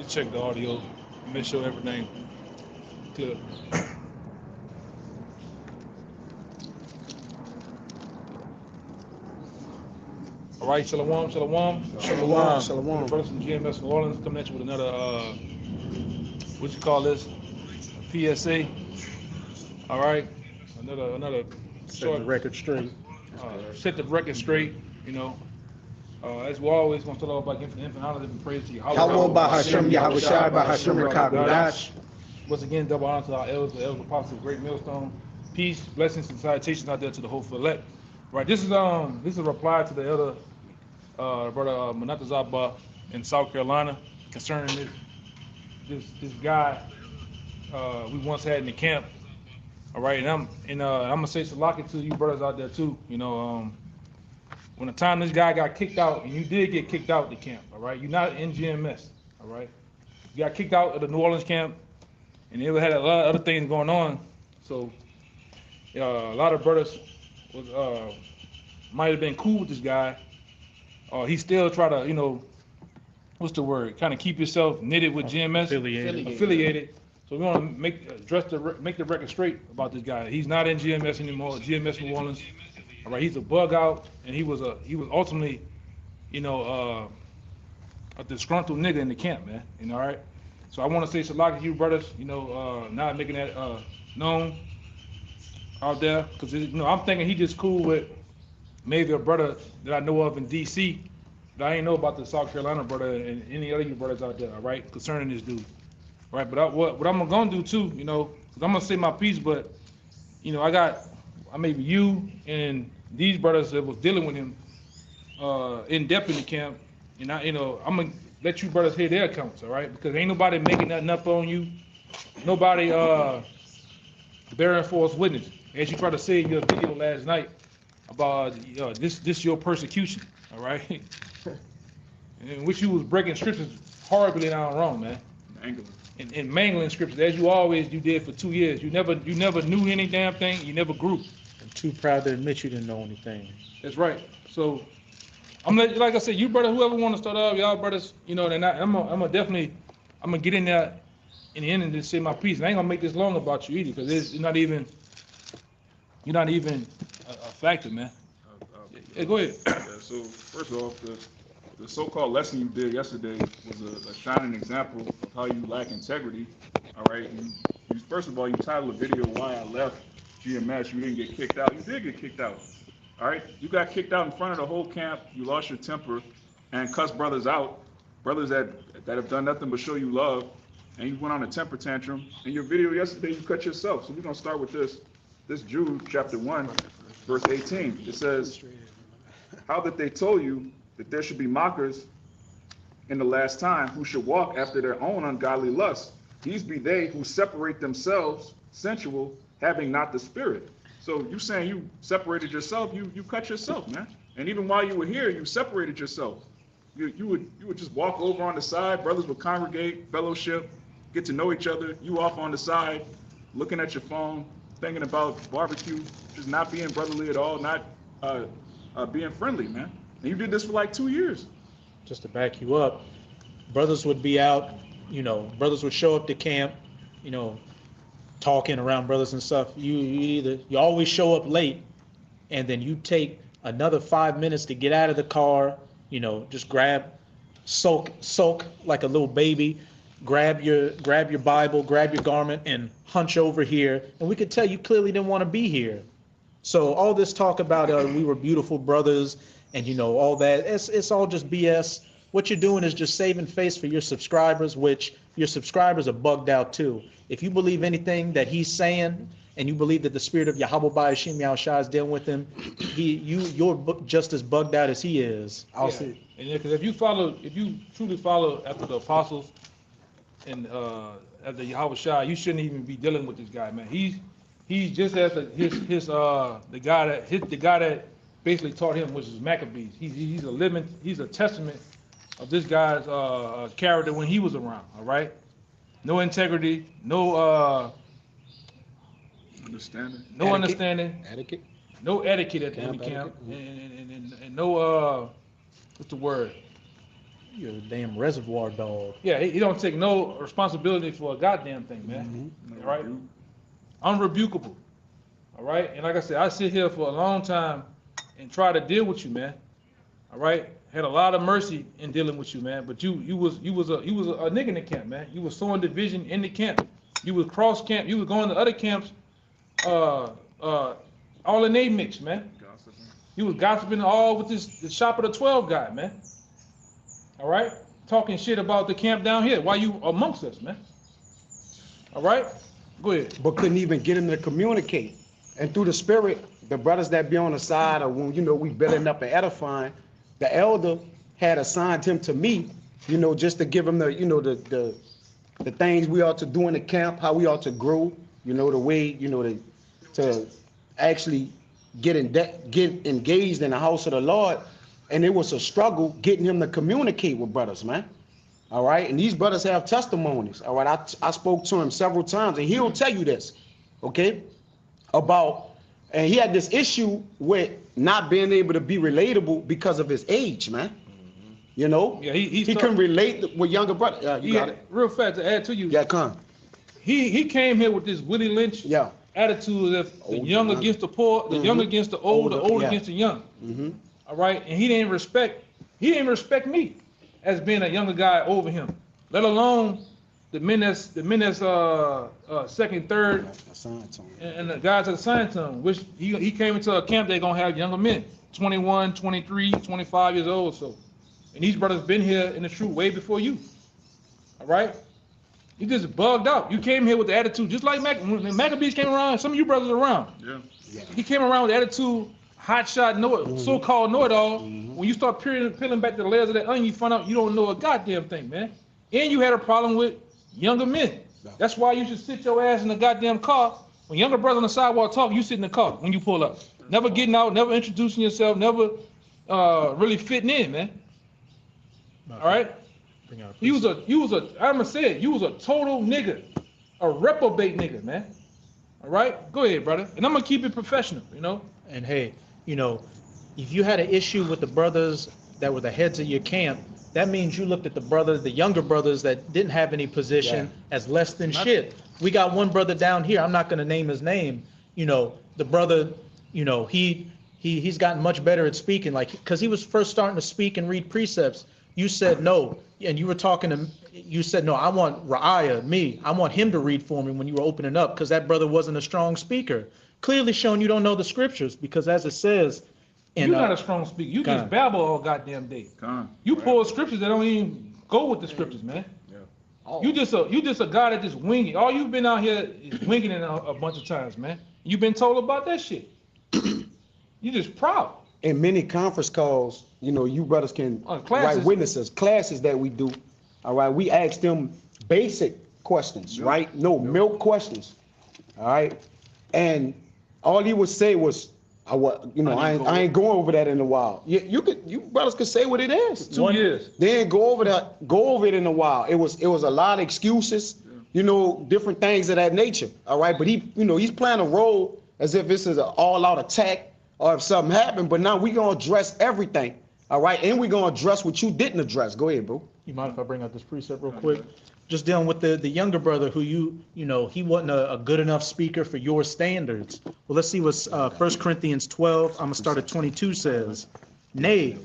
Just check the audio. Make sure everything clear. All right, shalom, shalom. Shalom, For the shalom. brothers from GMS New Orleans coming at you with another, what you call this? PSA. All right, another Set short, the record straight. set the record straight. You know, as we always want to start off by giving infinite honor and praise to Yahweh. Yahweh Bahashem Yahushai Bahashem Rakagodash. Once again, double honor to our elders, the elders apostles of Great Millstone. Peace, blessings, and salutations out there to the whole elect. Right, this is a reply to the elder brother Manatazaba in South Carolina concerning this guy we once had in the camp. All right, and I'm gonna say salaki to you brothers out there too. You know, when the time this guy got kicked out, and you did get kicked out the camp. All right, you're not in GMS. All right, you got kicked out of the New Orleans camp, and they had a lot of other things going on. So a lot of brothers was might have been cool with this guy. He still try to, you know, what's the word? Kind of keep yourself knitted with GMS, affiliated. So we want to make the record straight about this guy. He's not in GMS anymore. GMS New Orleans. All right, he's a bug out, and he was ultimately, you know, a disgruntled nigga in the camp, man. You know, all right. So I want to say shalak to you brothers. You know, not making that known out there, because you know I'm thinking he just cool with maybe a brother that I know of in DC, but I ain't know about the South Carolina brother and any other you brothers out there, all right, concerning this dude. All right, but what I'm gonna do too, you know, because I'm gonna say my piece, but you know, I maybe you and these brothers that was dealing with him in depth in the camp, and I'm gonna let you brothers hear their accounts, all right, because ain't nobody making nothing up on you, nobody bearing false witness, as you try to say in your video last night about this your persecution, all right? In which you was breaking scriptures horribly down wrong, man. And mangling scriptures as you did for 2 years. You never knew any damn thing. You never grew. I'm too proud to admit you didn't know anything. That's right. So like I said, you brother, whoever want to start off, y'all brothers, you know, then I'm gonna get in there in the end and just say my piece. And I ain't gonna make this long about you either, because you're not even a factor, man. Yeah, go ahead. Yeah, so first off, the so-called lesson you did yesterday was a shining example of how you lack integrity. All right, you first of all, you titled the video "Why I Left GMS." You didn't get kicked out. You did get kicked out. All right, you got kicked out in front of the whole camp. You lost your temper and cussed brothers out, brothers that have done nothing but show you love, and you went on a temper tantrum. In your video yesterday, you cut yourself. So we're gonna start with this Jude chapter 1, verse 18. It says, "How that they told you that there should be mockers in the last time, who should walk after their own ungodly lusts. These be they who separate themselves, sensual, having not the spirit." So you saying you separated yourself, you cut yourself, man. And even while you were here, you separated yourself. You would just walk over on the side, brothers would congregate, fellowship, get to know each other. You off on the side, looking at your phone, thinking about barbecue, just not being brotherly at all, not being friendly, man. And you did this for like 2 years. Just to back you up, brothers would be out, you know, brothers would show up to camp, you know, talking around brothers and stuff. You always show up late, and then you take another 5 minutes to get out of the car, you know, just sulk like a little baby, grab your Bible, grab your garment, and hunch over here. And we could tell you clearly didn't want to be here. So all this talk about we were beautiful brothers and, you know, all that, it's all just BS. What you're doing is just saving face for your subscribers, which your subscribers are bugged out too. If you believe anything that he's saying, and you believe that the spirit of Yahweh Ba'ashim Yahushua is dealing with him, you're just as bugged out as he is. I'll see. And because if you truly follow after the apostles and after Yahweh Shai, you shouldn't even be dealing with this guy, man. He's just as the guy that basically taught him, which is Maccabees. He's a testament of this guy's character when he was around. All right, no integrity, no understanding, etiquette, no etiquette at the camp, and no what's the word? You're a damn reservoir dog. Yeah, he don't take no responsibility for a goddamn thing, man. All right? Unrebukable. All right? And like I said, I sit here for a long time and try to deal with you, man. All right? Had a lot of mercy in dealing with you, man. But you was a nigga in the camp, man. You was sowing division in the camp. You was cross camp. You was going to other camps, all in they mix, man. You was gossiping all with the shop of the 12 guy, man. All right? Talking shit about the camp down here. Why you amongst us, man? All right? Go ahead. But couldn't even get him to communicate. And through the spirit, the brothers that be on the side of when, we building up and edifying, the elder had assigned him to me, just to give him the, the things we ought to do in the camp, how we ought to grow, the way, to actually get engaged in the house of the Lord. And it was a struggle getting him to communicate with brothers, man. All right. And these brothers have testimonies. All right. I spoke to him several times, and he'll tell you this, okay, and he had this issue with not being able to be relatable because of his age, man. Yeah, he couldn't relate with younger brothers. You got it. Real fast to add to you. Yeah, come. He came here with this Willie Lynch attitude of the young against the poor, the young against the old, the old against the young. All right, and he didn't respect me as being a younger guy over him, let alone the men that's second, third, and the guys at the Scientology, which he came into a camp they're gonna have younger men, 21, 23, 25 years old, so. And these brothers been here in the truth way before you. All right? You just bugged out. You came here with the attitude, just like when Maccabees came around, some of you brothers around. Yeah. He came around with the attitude, hotshot, so-called know-it-all. When you start peeling back the layers of that onion, you find out you don't know a goddamn thing, man. And you had a problem with younger men. That's why you should sit your ass in the goddamn car. When younger brother on the sidewalk talking, you sit in the car when you pull up. Never getting out, never introducing yourself, never really fitting in, man. All right? You was I'ma say it, you was a total nigga, a reprobate nigga, man. All right? Go ahead, brother. And I'm gonna keep it professional, And hey, if you had an issue with the brothers that were the heads of your camp, that means you looked at the younger brothers that didn't have any position as less than shit. We got one brother down here, I'm not gonna name his name, the brother, he's gotten much better at speaking, because he was first starting to speak and read precepts. You said no, and you were talking to, you said, no, I want I want him to read for me when you were opening up, because that brother wasn't a strong speaker. Clearly showing you don't know the scriptures, because as it says, you're not a strong speaker. You just babble all goddamn day. You pull scriptures that don't even go with the scriptures, man. Yeah. You just a guy that just wing it. All you've been out here is winging it a bunch of times, man. You've been told about that shit. You just proud. In many conference calls, you brothers can write witnesses, classes that we do. All right, we ask them basic questions, right? No milk questions. All right, and all he would say was, I ain't going over that in a while. You brothers could say what it is. 2 years. They ain't go over it in a while. It was a lot of excuses, different things of that nature. All right, but he's playing a role as if this is an all-out attack or if something happened. But now we gonna address everything. All right, and we gonna address what you didn't address. Go ahead, bro. You mind if I bring out this precept real quick? Just dealing with the younger brother who he wasn't a good enough speaker for your standards. Well, let's see what 1 Corinthians 12, I'm gonna start at 22 says. Nay,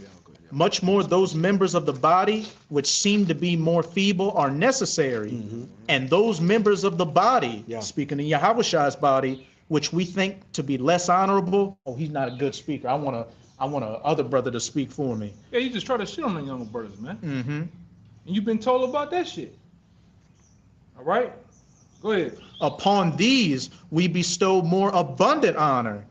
much more those members of the body which seem to be more feeble are necessary, and those members of the body, speaking of Yahweh's body, which we think to be less honorable. Oh, he's not a good speaker. I want a other brother to speak for me. Yeah, you just try to shit on the younger brothers, man. And you've been told about that shit. All right? Go ahead. Upon these we bestow more abundant honor,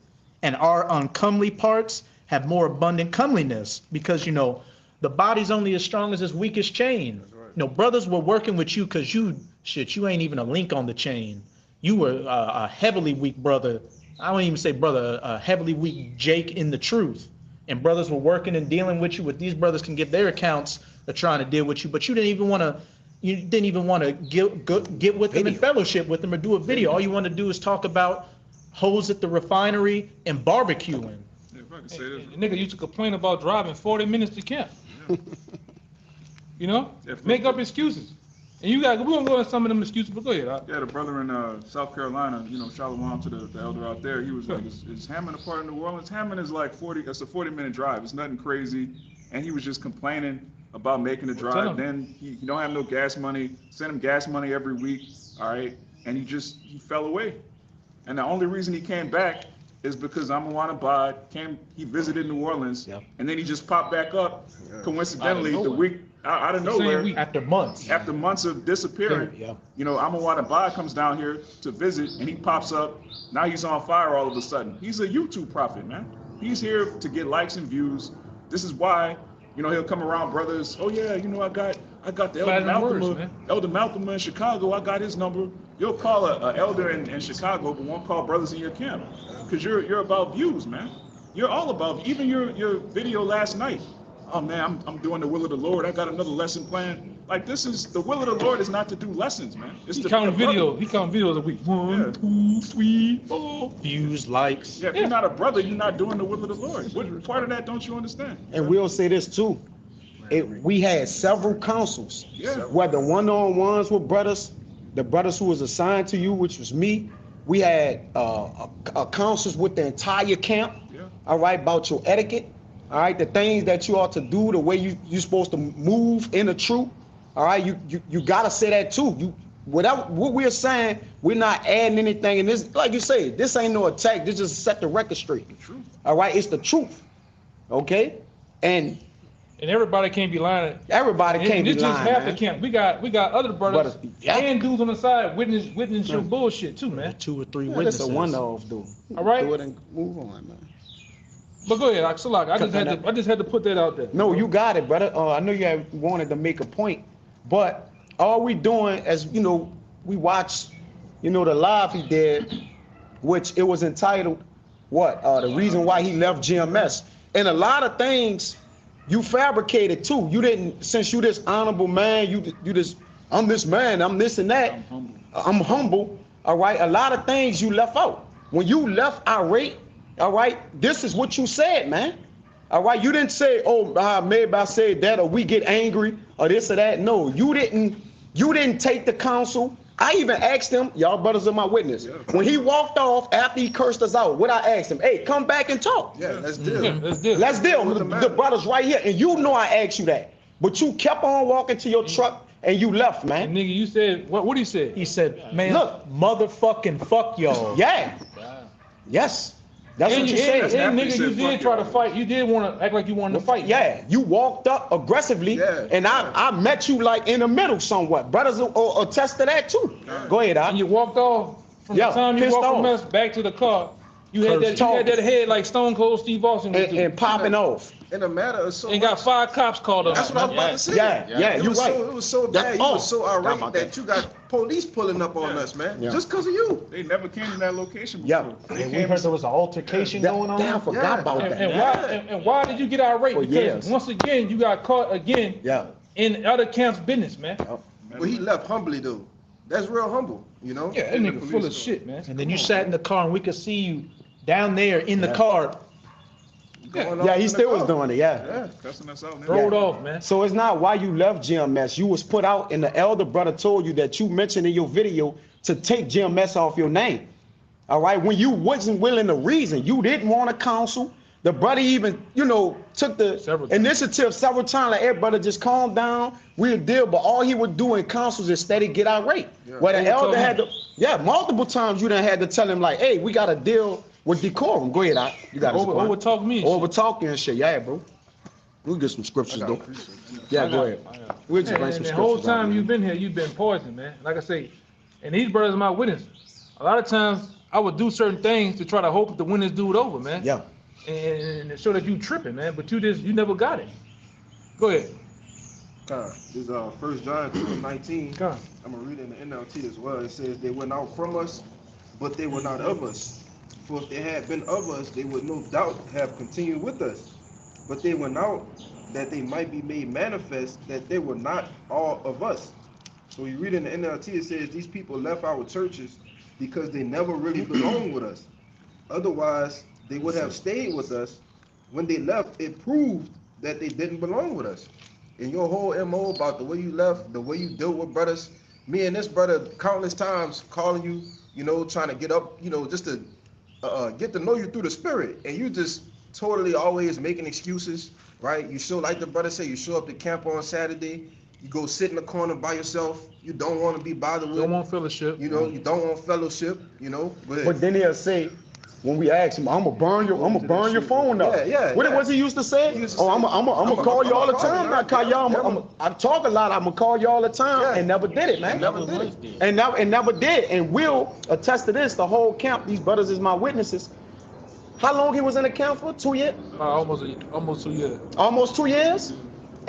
and our uncomely parts have more abundant comeliness, because the body's only as strong as its weakest chain. Right. Brothers were working with you because you ain't even a link on the chain. You were a heavily weak brother. I don't even say brother, a heavily weak Jake in the truth. And brothers were working and dealing with you. What these brothers can give their accounts of trying to deal with you, but you didn't even want to. You didn't even want to get with them and fellowship with them or do a video. All you want to do is talk about hoes at the refinery and barbecuing. Yeah, if I can say this. Nigga used to complain about driving 40 minutes to camp. You know, Yeah, make up excuses. And we gonna go into some of them excuses, but go ahead. Yeah, the brother in South Carolina, you know, shalom to the elder out there. He was like, "Is Hammond a part of New Orleans?" Hammond is like 40. It's a 40-minute drive. It's nothing crazy. And he was just complaining about making the drive. Then he don't have no gas money. Send him gas money every week. All right, and he fell away. And the only reason he came back is because Amarwan he visited New Orleans, and then he just popped back up, coincidentally, the week out of nowhere. After months. After months of disappearing, you know, Amarwan comes down here to visit, and he pops up. Now he's on fire all of a sudden. He's a YouTube prophet, man. He's here to get likes and views. This is why, you know, he'll come around brothers. Oh yeah, you know, I got the Elder Malcolm in Chicago. I got his number. You'll call a elder in Chicago, but won't call brothers in your camp, because you're about views, man. You're all about, even your video last night. Oh man, I'm doing the will of the Lord. I got another lesson plan. Like, this is the will of the Lord is not to do lessons, man. It's to count videos. He count videos a week. 1, 2, 3, 4 views, likes. Yeah, if you're not a brother, you're not doing the will of the Lord. What part of that don't you understand? And we'll say this too. We had several councils, whether one-on-ones with brothers, the brothers who was assigned to you, which was me. We had councils with the entire camp, all right, about your etiquette, all right, the things that you ought to do, the way you're supposed to move in the truth, all right, you gotta say that too. What we're saying, we're not adding anything, and this, like you say, this ain't no attack. This just set the record straight. All right, it's the truth, okay, and everybody can't be lying. Everybody can't be lying. It's just half the camp. We got other brothers and dudes on the side witness your bullshit too, man. 2 or 3 witnesses. That's a one-off, dude. All right. Do it and move on, man. But go ahead, Salak. I just had to put that out there. No, you got it, brother. I know you wanted to make a point, but all we doing, as you know, we watched, you know, the live he did, which it was entitled, what? The reason why he left GMS, and a lot of things you fabricated too. You didn't, since you this honorable man, you this, I'm this man, I'm this and that. I'm humble. All right. A lot of things you left out. When you left irate, all right, this is what you said, man. All right. You didn't say, oh, maybe I said that, or we get angry, or this or that. No, you didn't take the counsel. I even asked him, y'all brothers are my witness. When he walked off after he cursed us out, what I asked him, hey, come back and talk. Yeah, let's deal. Let's deal. The brothers right here. And you know I asked you that. But you kept on walking to your truck and you left, man. And nigga, you said, what he said? He said, man, look, motherfucking fuck y'all. Yeah. Yes. That's what you said. And nigga, you did try to fight. You did want to act like you wanted to fight. Yeah, you walked up aggressively, and I met you like in the middle somewhat. Brothers will attest to that too. Go ahead, And you walked off from the time you walked from us back to the car. You had that head like Stone Cold Steve Austin and popping off. In a matter of so and got 5 cops called up. That's what I was about to say. Yeah, you're right. It was so bad. You was so irate that you got police pulling up on us, man. Just because of you. They never came to that location before. And we heard there was an altercation going on. I forgot about that. And why did you get irate? Because once again, you got caught again in other camps' business, man. Well, he left humbly, though. That's real humble, you know? Yeah, that nigga full of shit, man. And then you sat in the car and we could see you down there in the car. Yeah, he still was doing it, cussing us out. Rolled off, man. So it's not why you left GMS. You was put out, and the elder brother told you that you mentioned in your video to take GMS off your name. All right, when you wasn't willing to reason, you didn't want to counsel. The brother even, you know, took the initiative several times. Like, hey, brother, just calm down. We'll deal. But all he would do in counsels is steady get irate. Where the elder had to, multiple times you done had to tell him like, hey, we got to deal with decorum. Go ahead, you got to overtalk me. Overtalk and shit. Yeah, bro. We'll get some scriptures though. Yeah, go ahead. We'll just bring some scriptures. The whole time you've been here, you've been poisoned, man. Like I say, and these brothers are my witnesses. A lot of times I would do certain things to try to hope to win this dude over, man. Yeah. And show that you tripping, man. But you never got it. Go ahead. This is 1 John 2:19. I'm gonna read it in the NLT as well. It says, "They went out from us, but they were not of us. For if they had been of us, they would no doubt have continued with us. But they went out that they might be made manifest that they were not all of us." So you read in the NLT, it says these people left our churches because they never really belonged with us. Otherwise, they would have stayed with us. When they left, it proved that they didn't belong with us. and your whole MO about the way you left, the way you dealt with brothers. Me and this brother countless times calling you, you know, trying to get up, you know, just to get to know you through the spirit, and you just totally always making excuses, right? You show, like the brother said, you show up to camp on Saturday, you go sit in the corner by yourself, you don't want to be bothered with. Don't want fellowship. You know, you don't want fellowship, you know. But then he'll say, when we ask him, I'm gonna burn your phone up. Yeah. What was he used to say? He used to Oh, I'm say, gonna call you all the time. I call y'all. I talk a lot. I'm gonna call you all the time, Yeah. and never did it, man. Never did it. And never did. And we'll attest to this. The whole camp. These brothers is my witnesses. How long he was in the camp for? 2 years. Almost 2 years. Almost 2 years.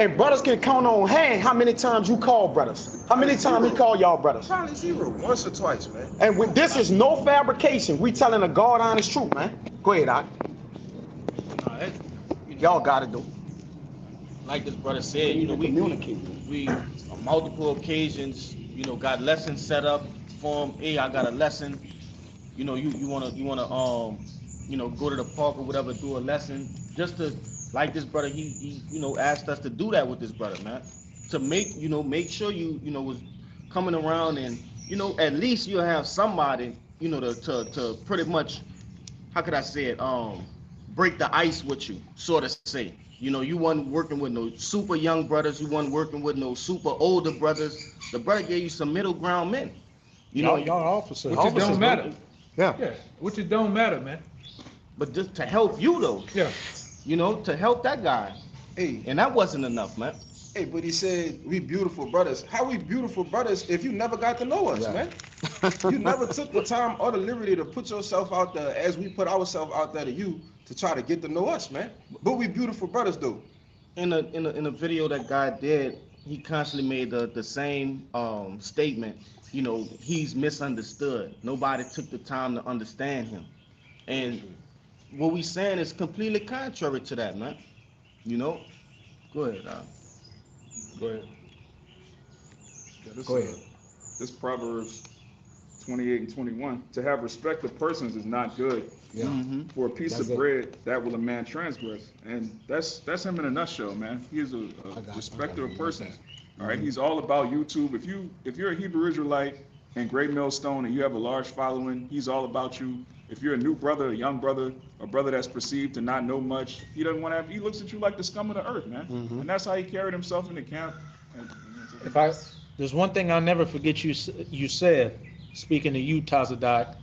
And brothers can count on hand how many times you call brothers. How many times he called y'all brothers. Probably zero, once or twice, man. And with this is no fabrication. We telling the God honest truth, man. Go ahead, Doc. Y'all got it, though. Like this brother said, you know, we on multiple occasions, you know, got lessons set up for him. Hey, I got a lesson. You know, you wanna you know, go to the park or whatever, do a lesson, just to, like this brother, he you know, asked us to do that with this brother, man, to make sure you know, was coming around, and you know, at least you'll have somebody, you know, to pretty much, how could I say it, break the ice with you, sort of say. You know, you wasn't working with no super young brothers, you wasn't working with no super older brothers. The brother gave you some middle ground men. You know, y'all officers. Which it don't matter. Yeah. Yeah. Which it don't matter, man. but just to help you though. Yeah. You know, to help that guy. Hey, And that wasn't enough, man. hey, but he said we beautiful brothers. How we beautiful brothers if you never got to know us, Yeah. man? You never took the time or the liberty to put yourself out there as we put ourselves out there to you to try to get to know us, man. But we beautiful brothers, though. In a video that guy did, he constantly made the same statement. You know, he's misunderstood. Nobody took the time to understand him. And what we saying is completely contrary to that, man. You know? Go ahead, Go ahead. Yeah, this, Go ahead. This Proverbs 28 and 21. To have respect of persons is not good. Yeah. Mm-hmm. For a piece That's of it. bread, that will a man transgress. And that's him in a nutshell, man. He is a got respecter you. of persons. All right, he's all about YouTube. If you're a Hebrew Israelite in Great Millstone and you have a large following, he's all about you. If you're a new brother, a young brother, a brother that's perceived to not know much, he doesn't want to have. He looks at you like the scum of the earth, man. Mhm. And that's how he carried himself in the camp. There's one thing I'll never forget you said, speaking to you, Tazadok.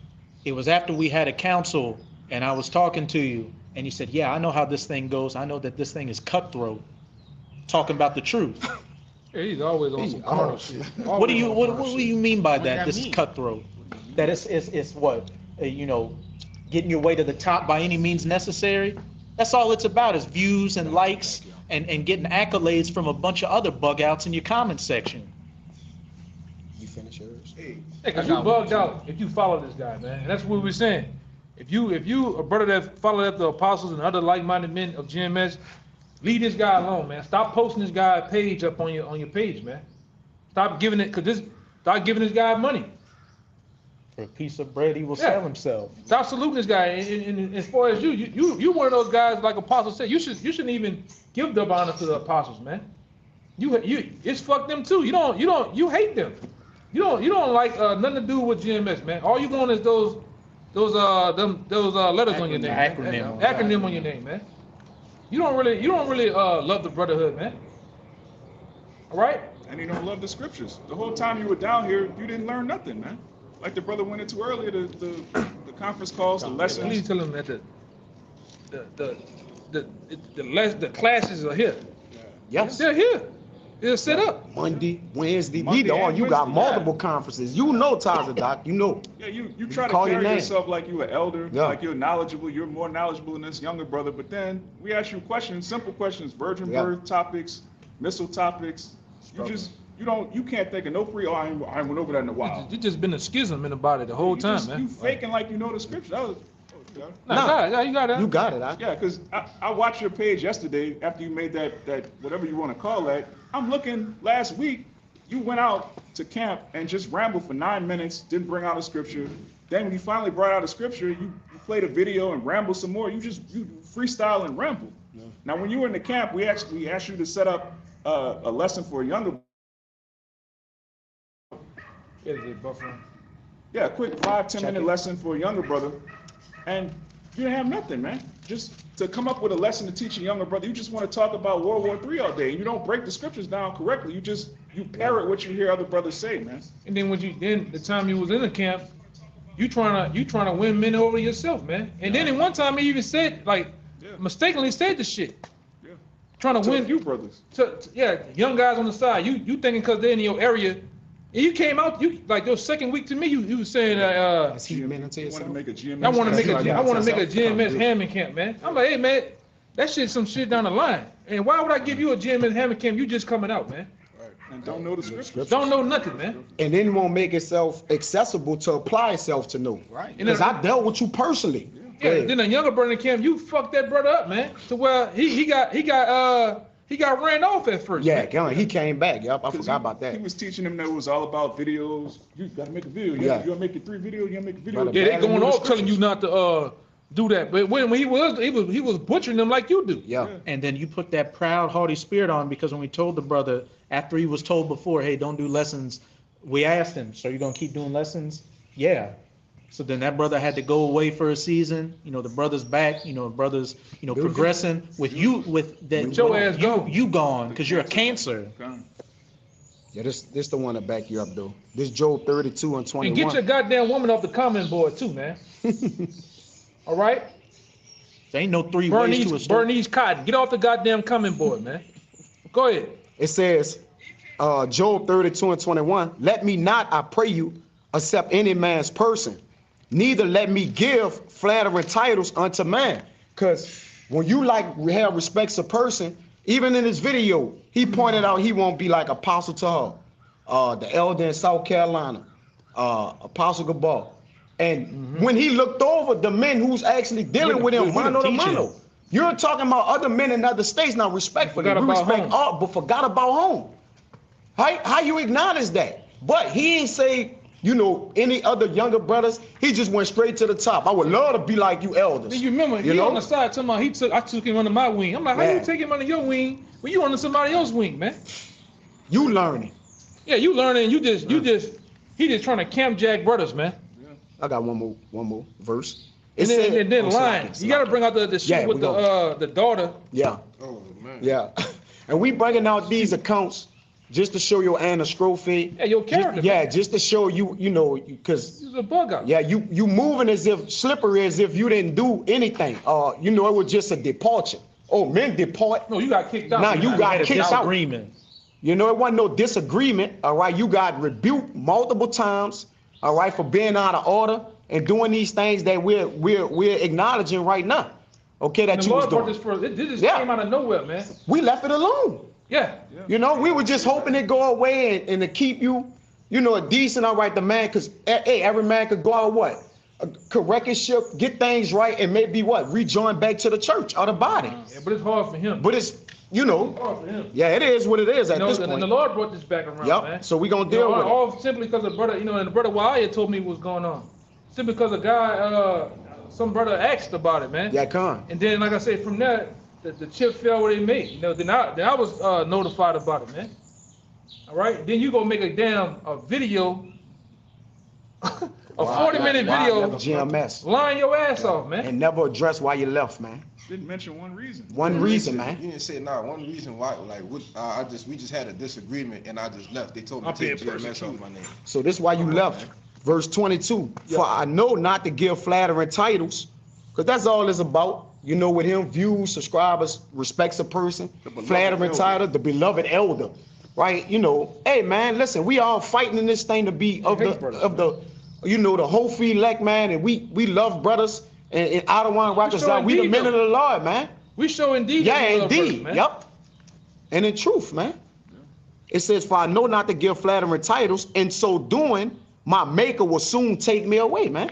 It was after we had a council and I was talking to you and you said, yeah, I know how this thing goes. I know that this thing is cutthroat. Talking about the truth. Yeah, he's always on some carnal shit. What do you Always on what carnal do you mean by What that? that This is mean? cutthroat. That it's what, you know, getting your way to the top by any means necessary. That's all it's about, is views and likes and getting accolades from a bunch of other bug outs in your comment section. You finish yours? Hey, Hey, cause you bugged out if you follow this guy, man. And that's what we're saying. If you a brother that follow after the apostles and other like-minded men of GMS, leave this guy alone, man. Stop posting this guy page up on your page, man. Stop giving it, start giving this guy money. For a piece of bread, he will Yeah. sell himself. Stop saluting this guy. And as far as you one of those guys, like Apostle said, you shouldn't even give the honor to the apostles, man. It's fuck them too. You hate them. You don't like nothing to do with GMS, man. All you want is those letters on your name, man. Acronym. Acronym on your name, man. You don't really love the brotherhood, man. All right? And he don't love the scriptures. The whole time you were down here, you didn't learn nothing, man. Like the brother went into earlier, the conference calls, the Please lessons. tell them that the classes are here. Yes. They're here. They're set up. Monday, Wednesday, Monday we know and you got Wednesday, multiple conferences. You know, Tazadok, you know. Yeah, you try to call your carry name. yourself like you an elder, Yeah. like you're knowledgeable, you're more knowledgeable than this younger brother. But then we ask you questions, simple questions, virgin Yeah. birth topics, missile topics. You can't think of no free. Oh, I went over that in a while. It's just been a schism in the body the whole time, man. You faking like you know the scripture. That was, Nah, you got it. You got it, Doc. yeah, because I watched your page yesterday after you made that whatever you want to call that. I'm looking last week, you went out to camp and just rambled for 9 minutes, didn't bring out a scripture. Then when you finally brought out a scripture, you played a video and rambled some more. You freestyle and ramble. Now when you were in the camp, we asked you to set up a lesson for a younger. Is it buffering? Yeah, a quick 5-10 minute lesson for a younger brother, and you didn't have nothing, man. Just to come up with a lesson to teach a younger brother, you just want to talk about World War III all day. You don't break the scriptures down correctly. You parrot what you hear other brothers say, man. And then the time you was in the camp, you trying to win men over yourself, man. And then in one time he even said, like, mistakenly said the shit. Yeah. Trying to win a few brothers. Young guys on the side. You thinking because they're in your area. And you came out, you like your second week to me. You was saying Is he meant to want to make a GMS. I want to make a GMS Hammond camp, man. I'm like, hey man, that shit's some shit down the line. And why would I give you a GMS Hammond camp? You just coming out, man. And don't know the scriptures. Don't know nothing, man. And then won't make itself accessible to apply itself to know. Right. Because I dealt with you personally. Yeah. Then a younger brother in camp, you fucked that brother up, man. To where he got ran off at first. Yeah, man. he came back. Yep, I forgot about that. He was teaching them that it was all about videos. You gotta make a video. You gotta make it 3 videos. You gotta make a video. Right. Yeah, they going off telling you not to do that. But when he was butchering them like you do. Yeah. And then you put that proud, haughty spirit on, because when we told the brother, after he was told before, hey, don't do lessons, we asked him, so you gonna keep doing lessons? Yeah. So then that brother had to go away for a season. You know, the brother's back. You know, brothers, progressing with you, with that. Your ass gone. You gone because you're a cancer. Yeah, this the one that back you up though. This Job 32 and 21. And get your goddamn woman off the comment board too, man. All right? There ain't no three ways to a story. Bernice Cotton, get off the goddamn comment board, man. Go ahead. It says, Job 32 and 21, let me not, I pray you, accept any man's person, neither let me give flattering titles unto man. Because when you have respects a person, even in this video, he pointed out he won't be like Apostle to her, the elder in South Carolina, Apostle Gabal. And when he looked over the men who's actually dealing with him, mano to mano, you're talking about other men in other states. Now, respectfully, we respect all, but forgot about home. How you acknowledge that? But he ain't say, any other younger brothers. He just went straight to the top. I would love to be like you elders. You remember, he on the side talking about I took him under my wing. I'm like, how you take him under your wing when you under somebody else's wing, man? You learning. Yeah, you learning. He just trying to camp jack brothers, man. I got one more verse. And then lying. You got to bring out the shit with the daughter. Yeah. Oh man. Yeah. And we bringing out these accounts just to show your anastrophe. Yeah, your character. Just to show you, because he's a bug out. Yeah, you moving as if slippery, as if you didn't do anything. It was just a departure. Oh, men depart. No, you got kicked out. Now you got kicked out. Disagreement. It wasn't no disagreement. All right, you got rebuked multiple times. All right, for being out of order and doing these things that we're acknowledging right now. Okay, that you was doing. This came out of nowhere, man. We left it alone. Yeah. We were just hoping it go away and to keep you, a decent, all right, the man, because hey, every man could go out correct his ship, get things right, and maybe rejoin back to the church or the body. Yeah, but it's hard for him. But it's hard for him. Yeah, it is what it is at this point. And the Lord brought this back around, man. So we gonna deal with it. All simply because the brother, and the brother Waya told me what's going on. Simply because a guy, some brother asked about it, man. Yeah, come. And then, like I said, from there, the chip fell where they made. Then I was notified about it, man. All right. Then you go make a video, a 40-minute video, GMS, lying your ass off, man. And never address why you left, man. Didn't mention one reason. One reason, man. You didn't say one reason why. We just had a disagreement and I just left. They told me to take GMS off my name. So this is why you left. Man. Verse 22. Yeah. For I know not to give flattering titles, because that's all it's about. With him, views, subscribers, respects a person, flattering title, the beloved elder, right? Hey man, listen, we all fighting in this thing to be of the whole elect, man, and we love brothers and Ottawa and Rochester. We the men of the Lord, man. We show indeed. Yeah, indeed. Brothers, yep. And in truth, man. Yeah. It says, for I know not to give flattering titles, and so doing, my maker will soon take me away, man.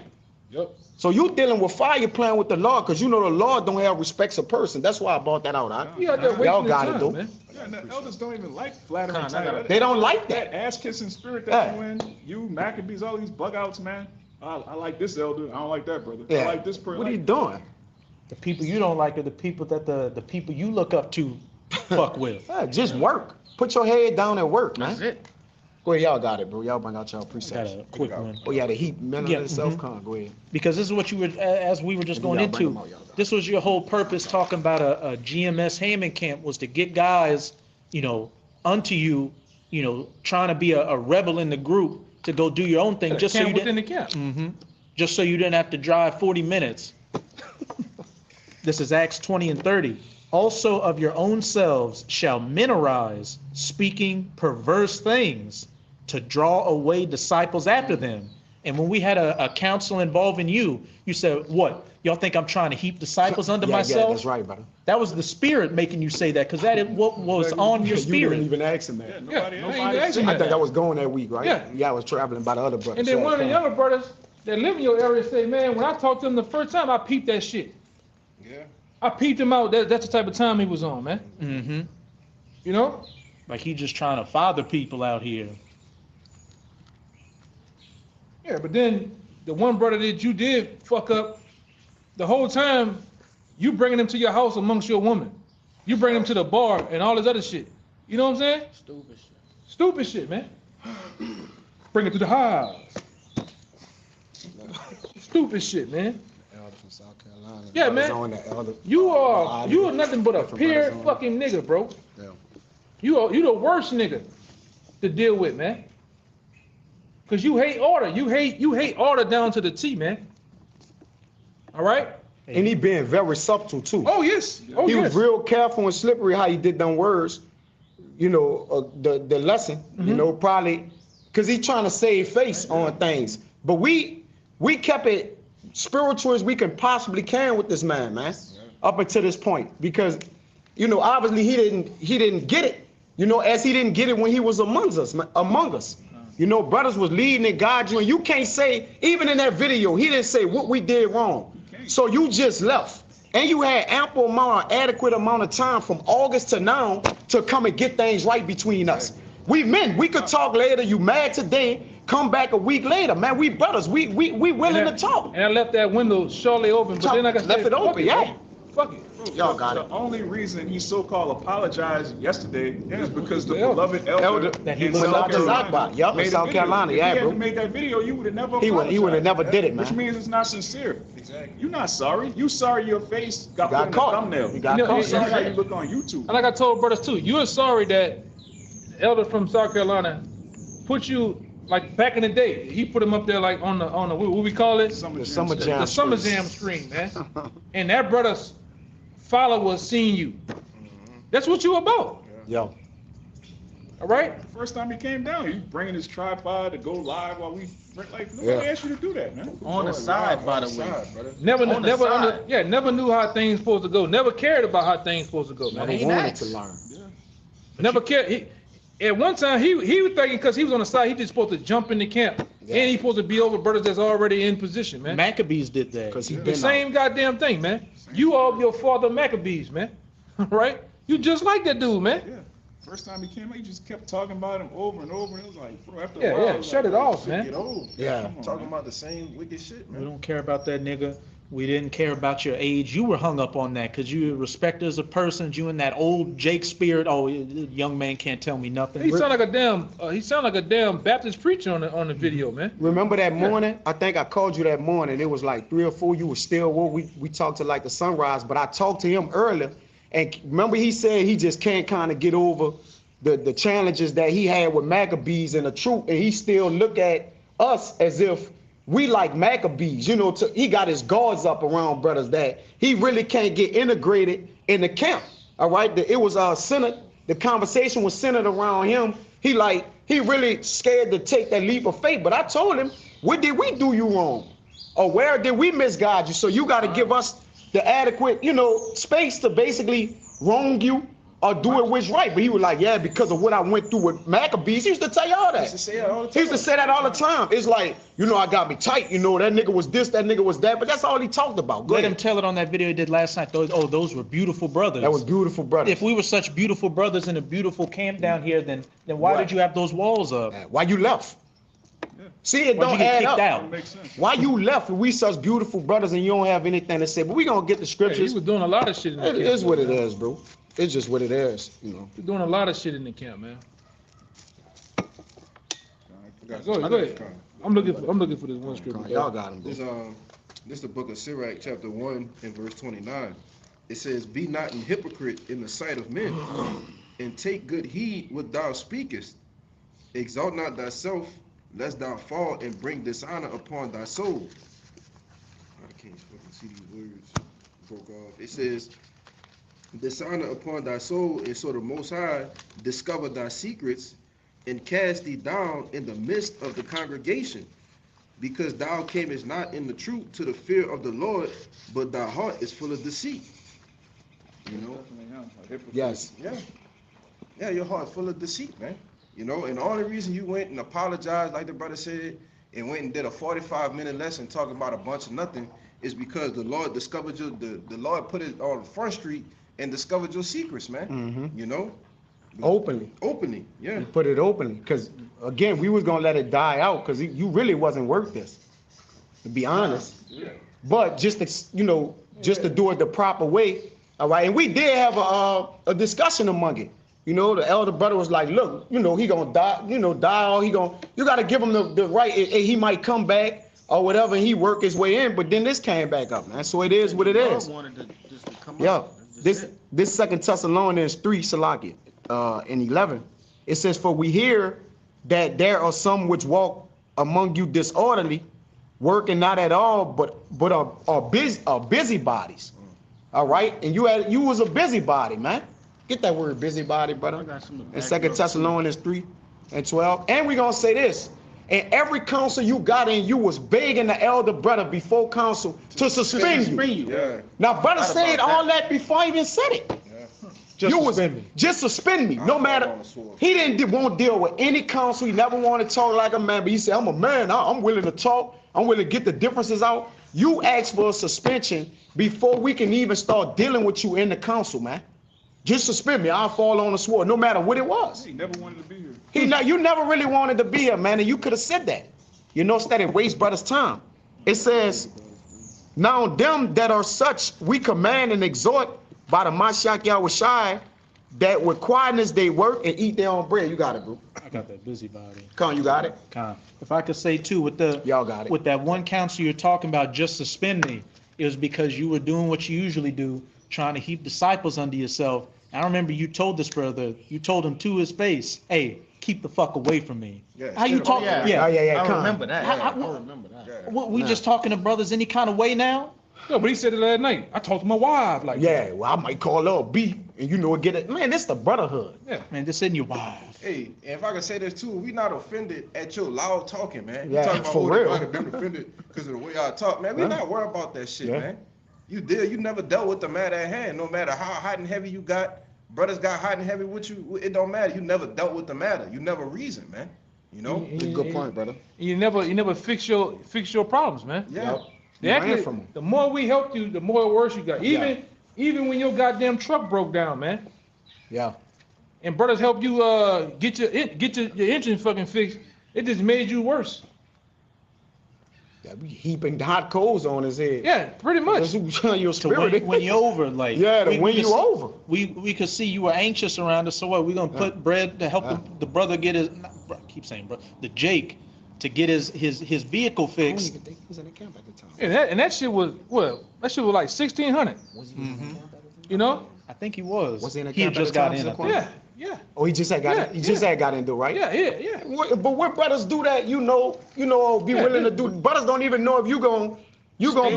Yep. So you dealing with fire playing with the Lord, because the Lord don't have respects a person. That's why I brought that out. Y'all got it, though. Yeah, and the elders don't even like flattering titles. They don't like that. Ass-kissing spirit that you Maccabees, all these bug outs, man. I like this elder. I don't like that brother. Yeah. I like this person. What are you doing? The people you don't like are the people that the people you look up to fuck with. Just work. Put your head down and work, man. That's it. Go ahead, y'all got it, bro. Y'all bring out y'all Got precepts. a quick one. Oh yeah, the heat, mental Yeah, and self-con. Go ahead. Because this is what you were, as we were just going Y'all bring into, them out, y'all got it. this was your whole purpose talking about a GMS Hammond camp was to get guys, unto you, trying to be a rebel in the group to go do your own thing, Yeah, just so camp you within didn't, the camp. just so you didn't have to drive 40 minutes. This is Acts 20 and 30. Also of your own selves shall men arise, speaking perverse things to draw away disciples after them. And when we had a council involving you, you said, what? Y'all think I'm trying to heap disciples under myself? Yeah, that's right, brother. That was the spirit making you say that, because that is what was on your You didn't spirit. even ask him that. Yeah, Yeah, nobody, I nobody ain't asking said I that. think I was going that week, right? Yeah. Yeah, I was traveling by the other brothers. And then So, one of the come. younger brothers that live in your area say, man, when I talked to him the first time, I peeped that shit. Yeah. I peeped him out. That's the type of time he was on, man. Mm-hmm. You know? Like he just trying to father people out here. Yeah, but then the one brother that you did fuck up, the whole time you bringing him to your house amongst your woman. You bring him to the bar and all this other shit. You know what I'm saying? Stupid shit. Stupid shit, man. Bring it to the house. Stupid shit, man. Elder from South Carolina. Yeah, Brothers man. on the elder. You are nothing but a Different pure brothers on fucking nigga, bro. Yeah. You the worst nigga to deal with, man. Cause you hate order. You hate order down to the T, man. All right? And he being very subtle too. Oh yes. Oh He yes. was real careful and slippery how he did them words. The lesson, probably because he trying to save face on things. But we kept it spiritual as we can possibly can with this man, up until this point. Because, obviously he didn't get it, as he didn't get it when he was among us. Brothers was leading and guiding you, and you can't say, even in that video, he didn't say what we did wrong. So you just left. And you had adequate amount of time from August to now to come and get things right between us. We men, we could talk later. You mad today, come back a week later, man. We brothers, we willing to talk. And I left that window shortly open, but then I got Left it open, yeah. Fuck it. Y'all got The it. only reason he so-called apologized yesterday is because the The elder. beloved elder That he in was South not Carolina Yup, in made a South video. Carolina, If yeah, he bro. hadn't made that video, you would have never He would have never did it, Which man. means it's not sincere. Exactly. You're not sorry. You sorry your face got got put in the caught. thumbnail. You got You know, caught. You sorry how you look on YouTube. And like I told brothers too, you're sorry that the elder from South Carolina put you like back in the day. He put him up there like on the what we call it? The Jam summer State. jam. The summer jam screen, man. And that brother's followers seen you. That's what you about. Yo. All right? The first time he came down, he bringing his tripod to go live while we nobody Yeah. asked you to do that, man. On the side, by the way. Never On the side. never knew how things supposed to go. Never cared about how things supposed to go, man. Never ain't wanted asked. to learn. Never cared. At one time, he was thinking because he was on the side, he just supposed to jump in the camp. Yeah. And he's supposed to be over brothers that's already in position, man. Maccabees did that. Because he The been same goddamn thing, man. You are your father Maccabees, man. Right? You just like that dude, man. Yeah. First time he came out, he just kept talking about him over and over. And it was like, bro, after Yeah, a while, yeah, it was shut like, it off, Shit man. get old. Yeah. Come on, Talking man. about the same wicked shit, We man. don't care about that nigga. We didn't care about your age. You were hung up on that because you respect as a person. You in that old Jake spirit. Oh, young man can't tell me nothing. He sound like a damn Baptist preacher on the video, man. Remember that morning? I think I called you that morning. It was like 3 or 4. You were still woke. We talked to like the sunrise, but I talked to him earlier. And remember he said he just can't kind of get over the challenges that he had with Maccabees and the truth. And he still look at us as if we like Maccabees. He got his guards up around brothers that he really can't get integrated in the camp. All right. It was centered. The conversation was centered around him. He really scared to take that leap of faith. But I told him, what did we do you wrong? Or where did we misguide you? So you got to give us the adequate, space to basically wrong you or do it what's right. But he was like, yeah, because of what I went through with Maccabees. He used to tell y'all that. He used to say that all the He used to say that all the time. It's like, I got me tight. That nigga was this, that nigga was that. But that's all he talked about. Go Let him ahead. tell it on that video he did last night. Those were beautiful brothers. That was beautiful, brother. If we were such beautiful brothers in a beautiful camp down here, then why did you have those walls up? Why you left? See, it Why'd don't you get add kicked up. out? Makes sense. Why you left if we such beautiful brothers and you don't have anything to say? But we gonna get the Yeah, he scriptures. was doing a lot of shit in that It is what it is, bro. it's just what it is, you know. We're doing a lot of shit in the camp, man. Go ahead. I'm looking for this one scripture. Y'all got him. This is the book of Sirach, chapter 1 and verse 29. It says, "Be not an hypocrite in the sight of men, and take good heed what thou speakest. Exalt not thyself, lest thou fall and bring dishonor upon thy soul." I can't fucking see these words. Broke off. It says, "Dishonor upon thy soul, and so the Most High discover thy secrets, and cast thee down in the midst of the congregation, because thou camest not in the truth to the fear of the Lord, but thy heart is full of deceit." You know? Yes. Yeah, your heart's full of deceit, man. You know, and the only reason you went and apologized, like the brother said, and went and did a 45-minute lesson talking about a bunch of nothing is because the Lord discovered the Lord put it on Front Street and discovered your secrets, man. Mm-hmm. You know? Openly, yeah. We put it openly, because again, we was gonna let it die out, because you really wasn't worth this, to be honest. Yeah. But just to, you know, just to do it the proper way, all right. And we did have a discussion among it. You know, the elder brother was like, "Look, you know, he gonna die. You know, die. Or you got to give him the right. He might come back or whatever, and he work his way in. But then this came back up, man. So it is what it is. Yeah. This 2 Thessalonians 3, Salaki, in 11, it says, "For we hear that there are some which walk among you disorderly, working not at all, but are busybodies." All right, and you was a busybody, man. Get that word busybody, brother. In 2 Thessalonians 3 and 12. And we're gonna say this. In every council you got in, you was begging the elder brother before council to suspend you. Yeah. Now, brother said all that before I even said it. Just suspend me. No matter. He won't deal with any council. He never wanted to talk like a man, but he said, "I'm a man. I'm willing to talk. I'm willing to get the differences out." You asked for a suspension before we can even start dealing with you in the council, man. Just suspend me. I'll fall on the sword, no matter what it was. He never wanted to be here. You never really wanted to be here, man, and you could have said that. You know, instead of waste brother's time. It says, "Now them that are such, we command and exhort by the Mashiach Yahushai, that with quietness they work and eat their own bread." You got it, bro. I got that busybody. Come on, you got it. If I could say too, Y'all got it. with that one council you're talking about, just suspend me, it was because you were doing what you usually do, trying to heap disciples under yourself. I remember you told this brother, you told him to his face, "Hey, keep the fuck away from me." Yeah. How you talking? Yeah. I remember that. How- I remember that. What, we just talking to brothers any kind of way now? No, but he said it last night. I talked to my wife like, Yeah, well, I might call her a B, and you know, get it. Man, this the brotherhood. Man, this isn't your wife. Hey, and if I can say this too, we not offended at your loud talking, man. Yeah, You talking about for they real. might have been offended because of the way I talk, man. We not worried about that shit, Yeah. man. You never dealt with the matter at hand. No matter how hot and heavy you got, brothers got hot and heavy with you. It don't matter. You never dealt with the matter. You never reasoned, man. You know? That's a good point, brother. You never fix your problems, man. Yeah. They You actually, ran from 'em. the more we helped you, the more worse you got. Even when your goddamn truck broke down, man, Yeah. and brothers helped you get your engine fucking fixed, it just made you worse. Yeah, we heaping hot coals on his head. Yeah, pretty much. That's your To spirit. when you're over, like Yeah, to we- win we you could- over. We could see you were anxious around us, so what? We're gonna put bread to help the brother get his. I keep saying, bro, the Jake to get his vehicle I don't fixed. even think he was in the camp at the time. And that shit was what? That shit was like 1,600. Was he in the camp at the time? You know? I think he was. Was he in the He had camp at just the got time, in. I Zaquan? think. Yeah. Oh, he just had got Yeah, in. He just had got into, right? Yeah. But when brothers do that, be willing to do. Brothers don't even know if you gonna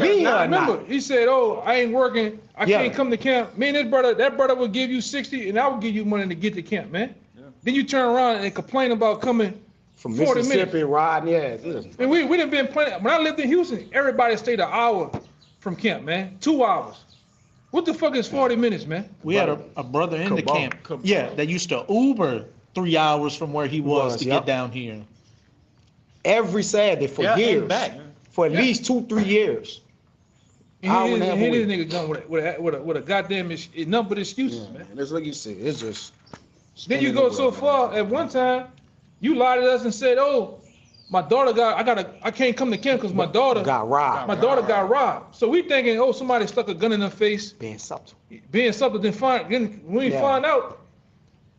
be here I or remember not. he said, "Oh, I ain't working. I Yeah. can't come to camp." Man, that brother will give you 60, and I will give you money to get to camp, man. Yeah. Then you turn around and complain about coming From 40 Mississippi minutes. riding, yeah. Listen. And we done been playing. When I lived in Houston, everybody stayed an hour from camp, man. 2 hours. What the fuck is 40 minutes, man? We had a brother in the Cabal. camp. Yeah, that used to Uber 3 hours from where he was to yep. get down here. Every Saturday for Yeah, years. and back. For at least 2-3 years. Hour and a half And a this week. nigga done with a goddamn nothing but excuses, Yeah, man. man. It's like you said, it's just. Then you spinning go the so wheel, far. man. At one time, you lied to us and said, "Oh, my daughter I can't come to camp because my daughter got robbed. got robbed. So we thinking, oh, somebody stuck a gun in her face, Being subtle. then when we find out,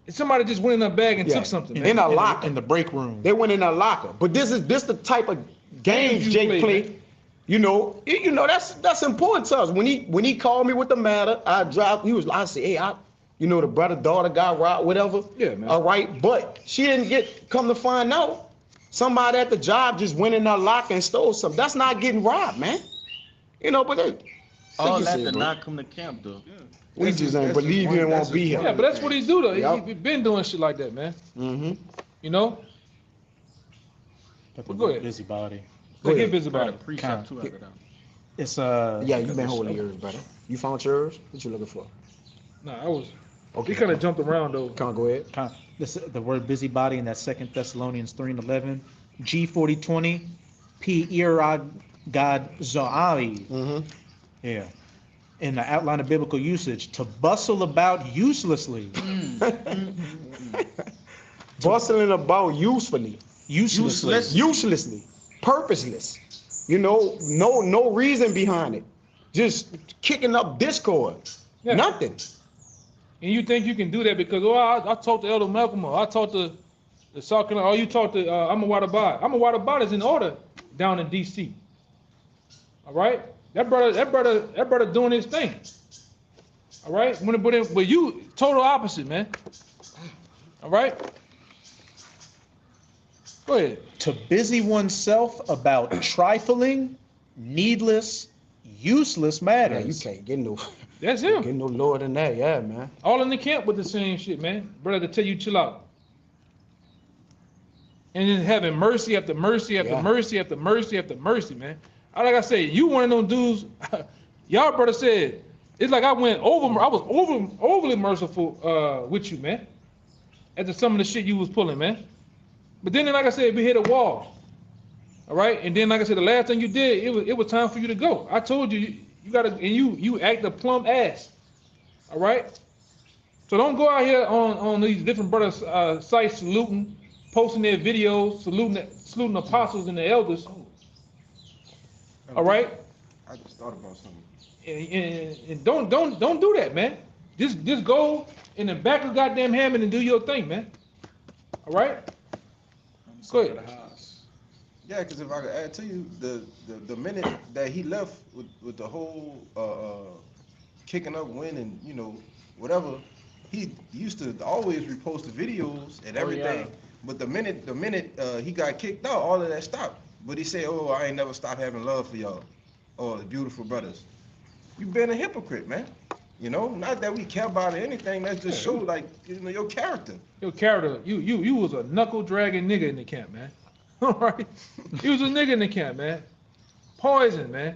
somebody just went in her bag and took something, man. In a locker. In the break room. They went in a locker. But this the type of games Jake play. You know, that's important to us. When he called me with the matter, I said, hey, the daughter got robbed, whatever. Yeah, man. All right, but she didn't come to find out. Somebody at the job just went in her locker and stole something. That's not getting robbed, man. But all that did not come to camp, though. Yeah. we just ain't believe you and won't be here. Yeah, but that's what he do though. Yep. He been doing shit like that, man. Mm-hmm. You know. But Go ahead. busybody. Go ahead. get busy about it. Precept too after that. It's Yeah, you been holding yours, brother. You found yours? What you looking for? Nah, I was. Okay. He kind of jumped around though. Come on, go ahead. the word busybody in that 2 Thessalonians 3:11. G4020. P irad God zoali. Mm-hmm. Yeah. In the outline of biblical usage, to bustle about uselessly. Bustling about usefully. Uselessly. Purposeless. No reason behind it. Just kicking up discord. Yeah. Nothing. And you think you can do that because I talked to Elder Malcolm, or I talked to the South Carolina, or you talked to I'm a Water is in order down in DC. All right, that brother doing his thing. All right, but you total opposite, man. All right, go ahead. To busy oneself about trifling, needless, useless Yeah, you matters. can't get no That's him. get no lower than that. Yeah, man. All in the camp with the same shit, man. Brother, to tell you, chill out. And then having mercy after mercy after mercy after mercy after mercy, man. Like I say, you one of them dudes. Y'all brother said it's like I was overly merciful with you, man. After some of the shit you was pulling, man. But then, like I said, we hit a wall. All right, and then, like I said, the last thing you did, it was time for you to go. I told you, you gotta, and you act a plumb ass. All right, so don't go out here on these different brothers sites saluting, posting their videos, saluting apostles and the elders. All right, I just thought about something. and don't do that, man. Just go in the back of goddamn Hammond and do your thing, man. All right, go ahead. Yeah, because if I could add to you, the minute that he left with the whole kicking up, winning, whatever, he used to always repost the videos and everything. yeah. But the minute he got kicked out, all of that stopped. But he said, "Oh, I ain't never stopped having love for y'all, the beautiful brothers." You been a hypocrite, man. Not that we care about it or anything. That just show your character. Your character, you was a knuckle dragging nigga in the camp, man. All right, you was a nigga in the camp, man. Poison, man.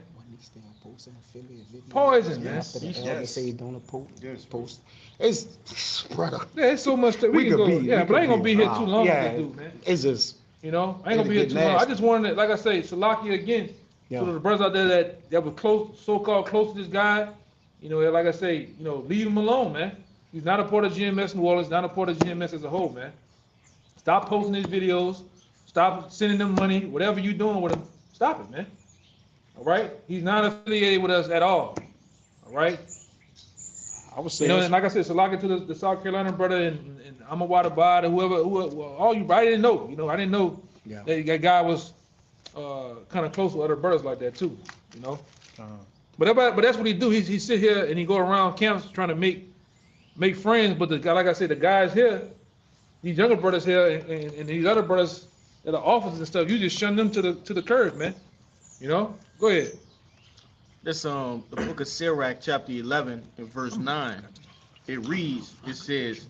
Poison, man. After the elder say don't Yes. post. It's brother. Yeah, it's so much that we can could go. be- Yeah, we but could I ain't gonna be here too long Yeah, with this dude, man. it's just I ain't gonna be here It'll too get long. I nasty. just wanted to, like I say, Salaki again. Yeah. So the brothers out there that were close, so-called close to this guy, like I say, leave him alone, man. He's not a part of GMS New Orleans, not a part of GMS as a whole, man. Stop posting these videos. Stop sending them money. Whatever you doing with him, stop it, man. All right? He's not affiliated with us at all. All right? I would say And like I said, Salaki to the South Carolina brother and I'm a water bud, whoever, all you, I didn't know. I didn't know that guy was kind of close with other brothers like that too. But that's what he do. He sit here and he go around camps trying to make friends. But the guy, like I said, the guys here, these younger brothers here, and these other brothers that are officers and stuff, you just shun them to the curb, man. Go ahead. This the book of Sirach, chapter 11, and verse 9. It reads, it says,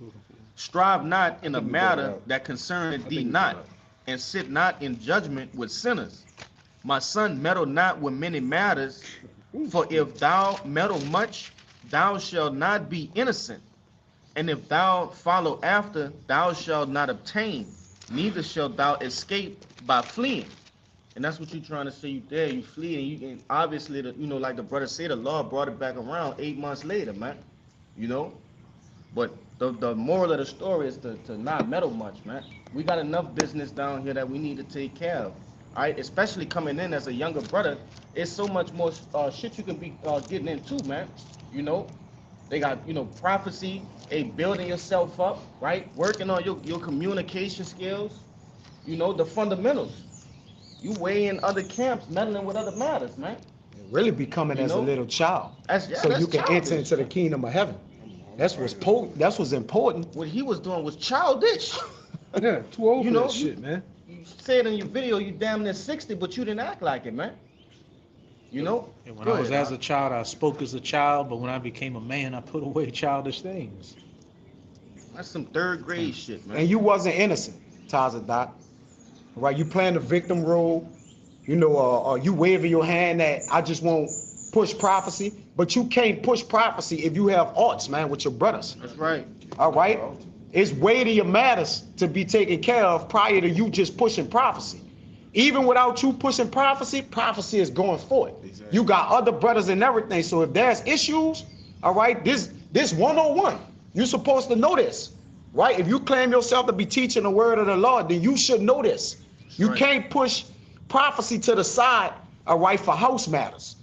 "Strive not in a matter that concerneth thee not, and sit not in judgment with sinners. My son, meddle not with many matters, for if thou meddle much, thou shalt not be innocent. And if thou follow after, thou shalt not obtain, neither shalt thou escape by fleeing." And that's what you're trying to say. You flee, and obviously, like the brother said, the Lord brought it back around 8 months later, man. But the moral of the story is to not meddle much, man. We got enough business down here that we need to take care of. All right, especially coming in as a younger brother, it's so much more shit you can be getting into, man. You know, they got, you know, prophecy, building yourself up, right? Working on your communication skills, you know, the fundamentals. You way in other camps, meddling with other matters, man. Really becoming You as a know? little child, so That's you can enter childish. into the kingdom of heaven. That's what's important. What he was doing was childish. Yeah, too old You for know, that shit, man. You said in your video you damn near 60, but you didn't act like it, man. You know? And when Go I was ahead, as a child, I spoke as a child, but when I became a man, I put away childish things. That's some third grade shit, man. And you wasn't innocent, Taza Doc. Right? You playing the victim role. You know, you waving your hand that I just won't push prophecy, but you can't push prophecy if you have arts, man, with your brothers. That's right. All right? It's weightier matters to be taken care of prior to you just pushing prophecy. Even without you pushing prophecy, prophecy is going forward. Exactly. You got other brothers and everything. So if there's issues, all right, this 101, you're supposed to know this, right? If you claim yourself to be teaching the word of the Lord, then you should know this. You right. Can't push prophecy to the side, all right, for house matters.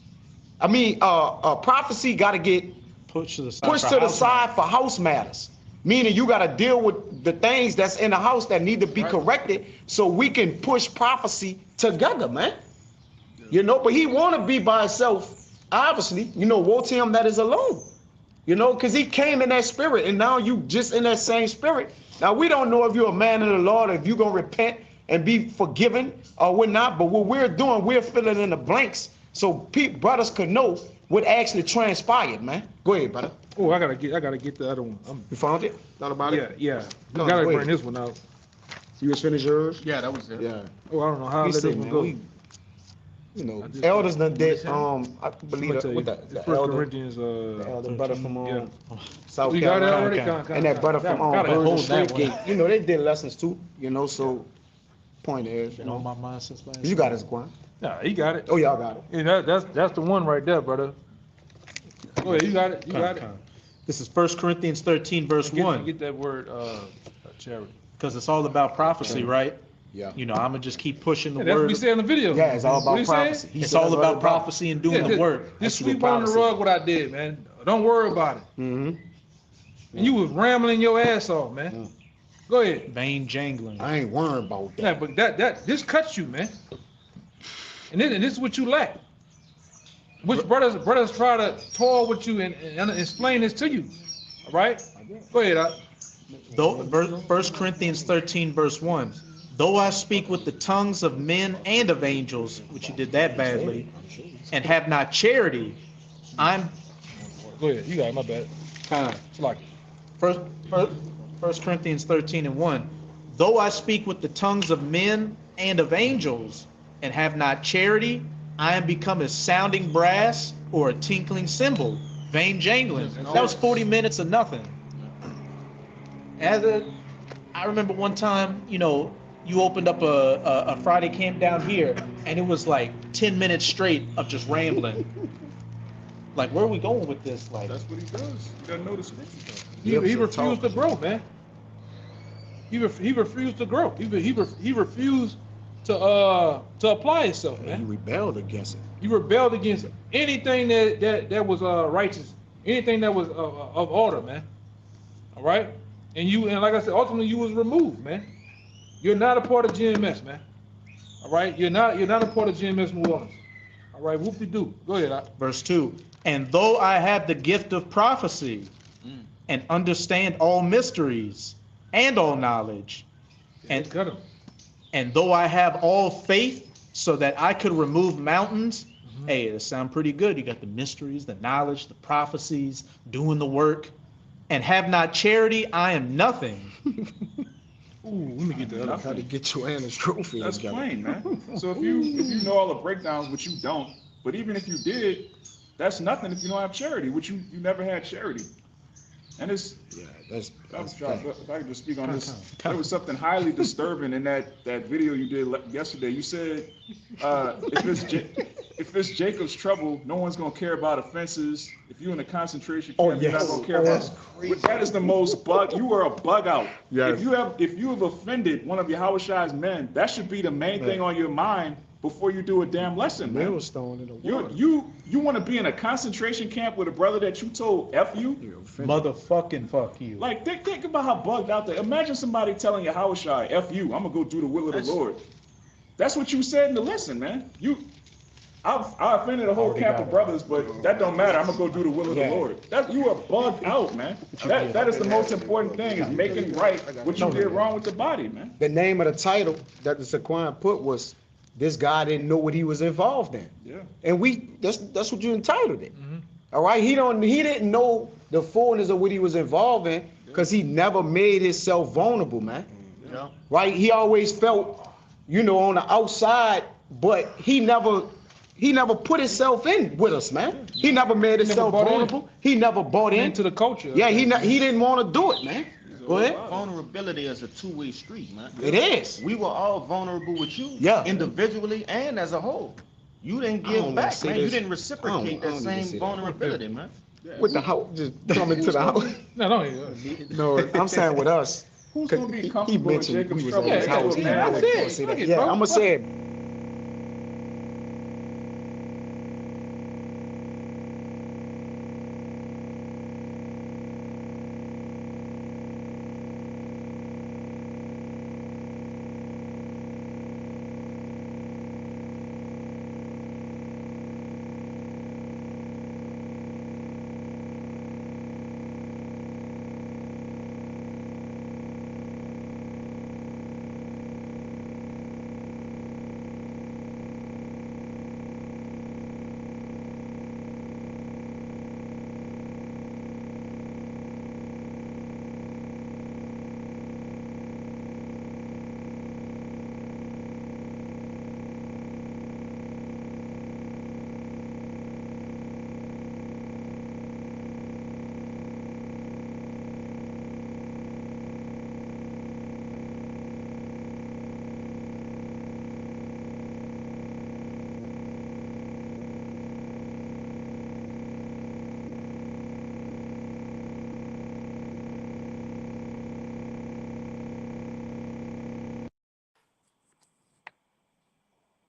I mean, prophecy got to get Pushed to the side. pushed to the side for house matters. Meaning you got to deal with the things that's in the house that need to be corrected so we can push prophecy together, man. You know, but he want to be by himself, obviously. You know, woe to him that is alone. You know, because he came in that spirit and now you just in that same spirit. Now, we don't know if you're a man of the Lord, if you're going to repent and be forgiven or what not. But what we're doing, we're filling in the blanks so brothers could know what actually transpired, man. Go ahead, brother. Oh, I gotta get the other one. You found it? Thought about it? Yeah. No, Gotta wait. bring this one out. You just finished yours? Yeah, that was it. Yeah. Oh, I don't know how I He let said, this one man, go. you know, I just- elders done did, Let I believe me tell you, what it's the First elder, Corinthians, the elder brother from yeah. South We got it Carolina. already. Okay. And that brother from Gotta Virgin hold Straight that one. Gate. You know, they did lessons too, you know, so point is, you Been on know, my mind since last you got his Gwen. Nah, he got it. Oh, y'all got it. Yeah, that's the one right there, brother. Go ahead, you got it. You got it. This is 1 Corinthians 13, verse 1, Get that word, charity. because it's all about prophecy, right? Yeah. You know, I'm going to just keep pushing the Yeah, that's what word. he said in the video. Yeah, it's all What he about said? prophecy. He It's said all that's about prophecy and doing Yeah, the work. Just sweep under the rug what I did, man. Don't worry about it. Mm-hmm. And you was rambling your ass off, man. Go ahead. Vain jangling. I ain't worried about that. Yeah, but this cuts you, man. And this is what you lack. Which brothers try to toil with you and explain this to you. All right? Go ahead. Though, 1 Corinthians 13, verse 1. Though I speak with the tongues of men and of angels, which you did that badly, and have not charity, I'm Go ahead. You got it. My bad. It's like First Corinthians 13 and 1. Though I speak with the tongues of men and of angels, and have not charity, I am become as sounding brass or a tinkling cymbal, vain jangling. That was 40 minutes of nothing. I remember one time, you know, you opened up a Friday camp down here, and it was like 10 minutes straight of just rambling. Like, where are we going with this? Like, That's what he does. You gotta know the scriptures. he refused to grow, man. He refused to grow. He refused to apply himself, He man. rebelled against it. He rebelled against anything that was righteous, anything that was of order, man. All right, and like I said, ultimately you was removed, man. You're not a part of GMS, man. All right, you're not a part of GMS New Orleans. All right, whoop-de-doo. Go ahead. verse 2. And though I have the gift of prophecy and understand all mysteries and all knowledge, and Cut him. and though I have all faith so that I could remove mountains, hey, that sound pretty good. You got the mysteries, the knowledge, the prophecies, doing the work, and have not charity, I am nothing. Ooh, let me get the other. How to get your Anna's trophy That's together. plain, man. So if you know all the breakdowns, which you don't, but even if you did, that's nothing if you don't have charity, which you never had charity. And it's Yeah, that's if I could just speak on this, there was something highly disturbing in that video you did yesterday. You said if it's if it's Jacob's trouble, no one's gonna care about offenses. If you're in a concentration Oh, camp, you're not yes. gonna care That's about. But that is the most bug. You are a bug out. Yes. If you have offended one of Yahushua's men, that should be the main thing on your mind before you do a damn lesson, man. Millstone in the water. You want to be in a concentration camp with a brother that you told F you? Motherfucking fuck you. Like, think about how bugged out there. Imagine somebody telling Yahushua, F you, I'm gonna go do the will of the Lord. That's what you said in the lesson, man. I offended a whole camp of brothers, but that don't matter. I'm gonna go do the will of the Lord. You are bugged out, man. That is the most important thing, is making right what you did wrong with the body, man. The name of the title that the Saquon put was, "This guy didn't know what he was involved in." Yeah. And that's what you entitled it. All right. He didn't know the fullness of what he was involved in because he never made himself vulnerable, man. Yeah. Right? He always felt, on the outside, but he never put himself in with us, man. He never made himself vulnerable. He never bought Into the culture. Yeah, he didn't want to do it, man. Go ahead. Vulnerability is a two-way street, man. It is. We were all vulnerable with you, Yeah. individually and as a whole. You didn't I don't give wanna back, say man. this. You didn't reciprocate I that don't need to say same that. vulnerability, man. With the house, just coming to the house. No. No, I'm saying with us. Who's gonna be He comfortable with mentioned Jacob's we was trouble? at his Yeah, house. yeah, man. I that's wasn't gonna it. say Fuck that. it, Yeah, bro. I'm gonna say it.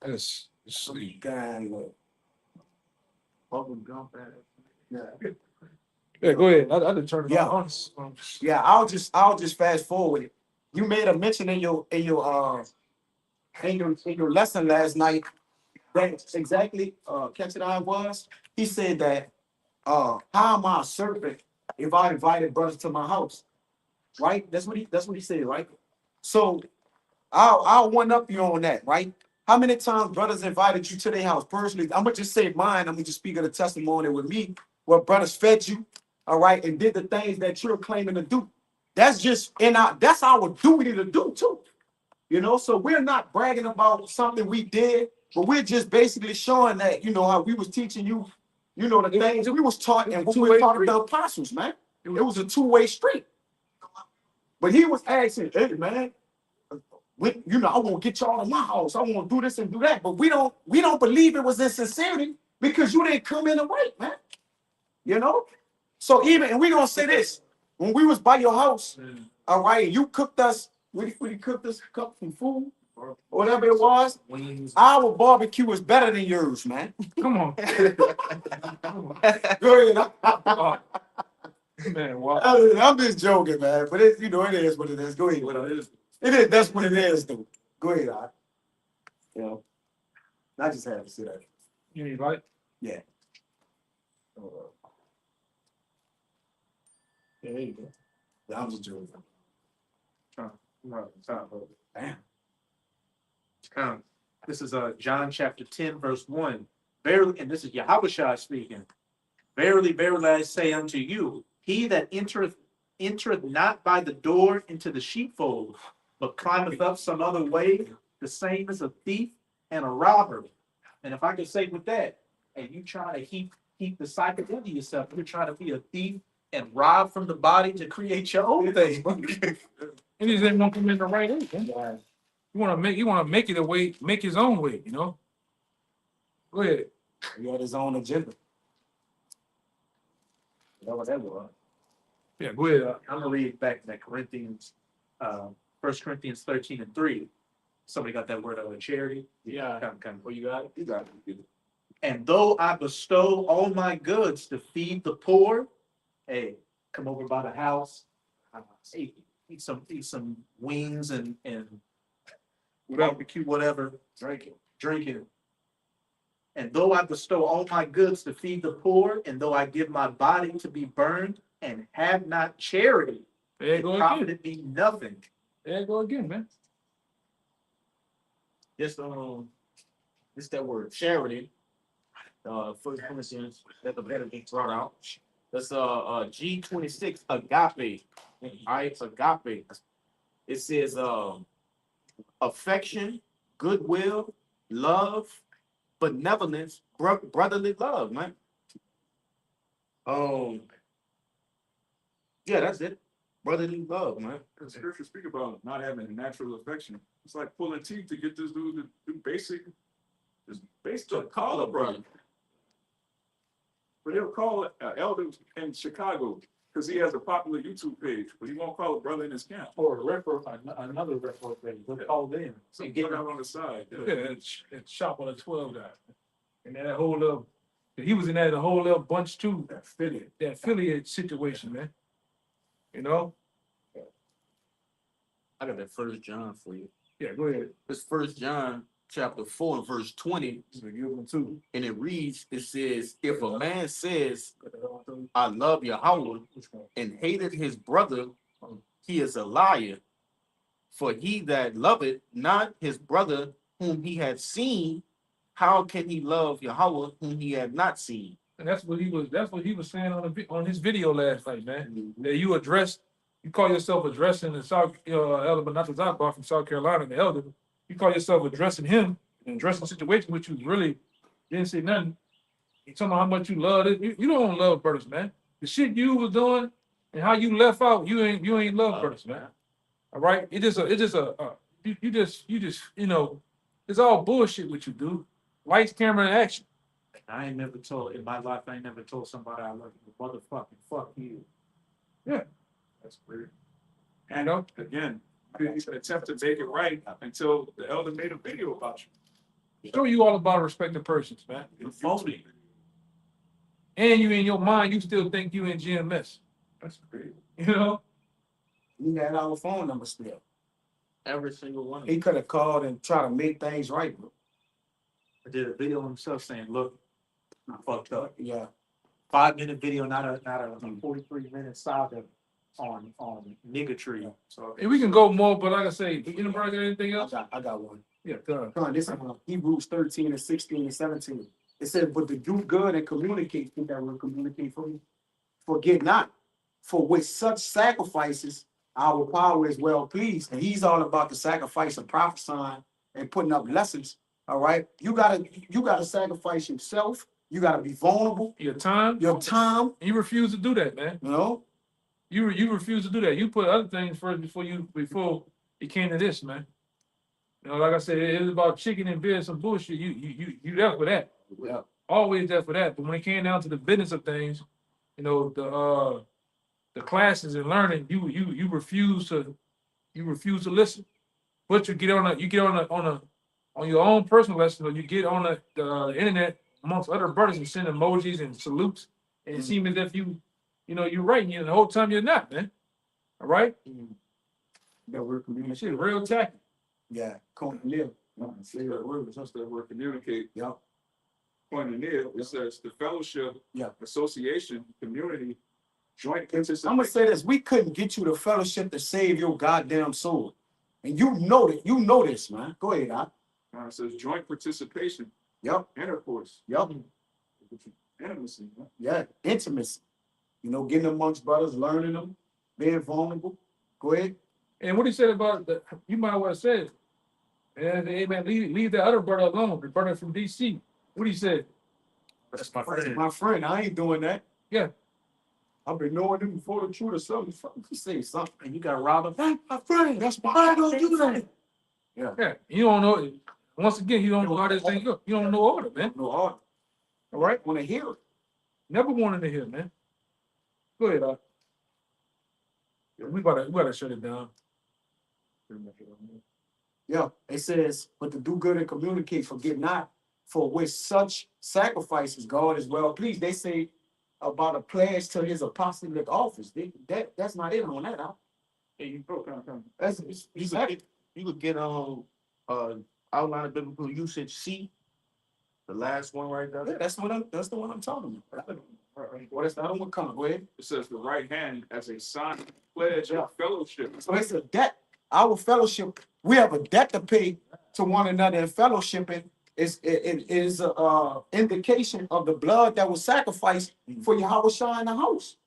Let's see. Yeah, go ahead. I didn't turn it Yeah. on. Yeah, I'll just fast forward it. You made a mention in your lesson last night that exactly Captain I was. He said that how am I a serpent if I invited brothers to my house? Right? That's what he said, right? So I'll one up you on that, right? How many times brothers invited you to their house? Personally, I'm gonna just say mine, I'm gonna just speak of the testimony with me, where brothers fed you, all right, and did the things that you're claiming to do. That's just that's our duty to do too. So we're not bragging about something we did, but we're just basically showing that, how we was teaching you, the things that we was taught and what we were taught of the apostles, man. It was a two-way street. But he was asking, hey, man, I want to get y'all in my house. I want to do this and do that. But we don't believe it was in sincerity because you didn't come in the right, man. So and we're gonna say this. When we was by your house, all right, and you cooked us, we cooked us some food, or whatever it was. Our barbecue was better than yours, man. Come on. Go ahead. Man, wow. I'm just joking, man. But it is what it is. Go ahead. It is. That's what it is, though. Go ahead, I just had to say that. You need light? Yeah. Yeah, there you go. Yeah, I'm just joking. Damn. This is John chapter 10, verse 1. Verily, and this is Yahushua speaking. Verily, verily, I say unto you, he that entereth not by the door into the sheepfold, but climbeth up some other way, the same is a thief and a robber. And if I could say with that, and you try to heap the cycle into yourself, you're trying to be a thief and rob from the body to create your own thing. And he just won't come in the right way. Man. You want to make it a way, make his own way, Go ahead. He had his own agenda. That was that was. Yeah, go ahead. I'm gonna read back that Corinthians, 1 Corinthians 13:3. Somebody got that word of charity? Yeah. Kind of, where you got it? You got it. And though I bestow all my goods to feed the poor, hey, come over by the house, eat some wings and barbecue, whatever, drink it. And though I bestow all my goods to feed the poor, and though I give my body to be burned and have not charity, There you it go again. profited me nothing. There you go again, man. This that word charity. First Corinthians that the better be brought out. That's G26 agape. Alright, agape. It says affection, goodwill, love, benevolence, brotherly love, man. Yeah, that's it. Brotherly love, man. The scripture speak about not having a natural affection. It's like pulling teeth to get this dude to do basic call a brother. But he'll call it elder in Chicago because he has a popular YouTube page, but he won't call a brother in his camp. Or another referral thing. They'll call them. So get out on the side. Yeah, it's shop on the 12 guy. And that whole little, he was in that whole little bunch too. That affiliate situation, man. You know? I got that 1 John for you. Yeah, go ahead. It's 1 John chapter 4 and verse 20. So give them two. And it reads, it says, if a man says, I love Yahweh and hated his brother, he is a liar. For he that loveth not his brother whom he had seen, how can he love Yahweh whom he had not seen? And that's what he was saying on his video last night, man. That you call yourself addressing the Elder Benatas Abba from South Carolina, the elder. You call yourself addressing him and addressing the situation, which you really didn't say nothing. You talking about how much you love it. You don't love brothers, man. The shit you was doing and how you left out, you ain't love brothers, man. All right, it's all bullshit what you do. Lights, camera, and action. I ain't never told in my life. I ain't never told somebody I love you. Motherfucking fuck you. Yeah, That's weird. you know. Again, he's gonna attempt to make it right until the elder made a video about you. Show you all about respecting persons, man. It's phony. And you in your mind, you still think you in GMS. That's crazy. You know. We had our phone number still. Every single one. He could have called and tried to make things right, bro. I did a video himself saying, "Look, I fucked up." Yeah. 5-minute video, not a 43-minute saga on niggatry. So And we can go more, but like I say, anybody got anything else? I got one. Yeah, go ahead. Come on, this is Hebrews 13 and 16 and 17. It said, but to do good and communicate, think that will communicate for you. Forget not, for with such sacrifices, our power is well pleased. And he's all about the sacrifice of prophesying and putting up lessons. All right. You gotta sacrifice yourself. You gotta be vulnerable. Your time. You refuse to do that, man. know, You refuse to do that. You put other things first before it came to this, man. You know, like I said, it was about chicken and beer, some bullshit. You there for that. yeah. Always there for that. But when it came down to the business of things, you know, the classes and learning, you refuse to listen. But you get on your own personal lesson, or you get on the internet amongst other brothers and send emojis and salutes, and it seems as if you're right, and the whole time you're not, man. All right? That word communicate. Shit, real tacky. Yeah. Live. say that word, just that word communicate. Yeah. Pointing there, it says the fellowship, Yeah. association, community, joint I'm participation. gonna say this: we couldn't get you the fellowship to save your goddamn soul, and you know that. You know this, man. Go ahead, Doc. It says joint participation, Yep. intercourse, Yep. intimacy. Huh? Yeah. Intimacy. You know, getting amongst brothers, learning them, being vulnerable. Go ahead. And what he said about the, you might well say, and amen, leave the other brother alone, the brother from DC. What he said? That's my That's friend. my friend. I ain't doing that. Yeah. I've been knowing him before the truth or something. Fucking say something. And you got robbed. That's my friend. That's my friend. Don't do that. Yeah. You don't know. Once again, you don't know how this thing go. You don't know order, man. No order. All right? Want to hear it. Never wanted to hear, man. Go ahead, we gotta shut it down. Yeah, it says, but to do good and communicate, forget not, for with such sacrifices God is well pleased. They say about a pledge to his apostolic office. That's not it on that. Huh? Hey, you broke down. That's You could get outline of biblical usage C, the last one right there. yeah, that's the one I'm talking about. What is that one coming? Go ahead. It says the right hand as a sign, pledge of fellowship. So it's a debt. Our fellowship, we have a debt to pay to one another, and fellowshipping is a indication of the blood that was sacrificed for Yahweh Shah in the house.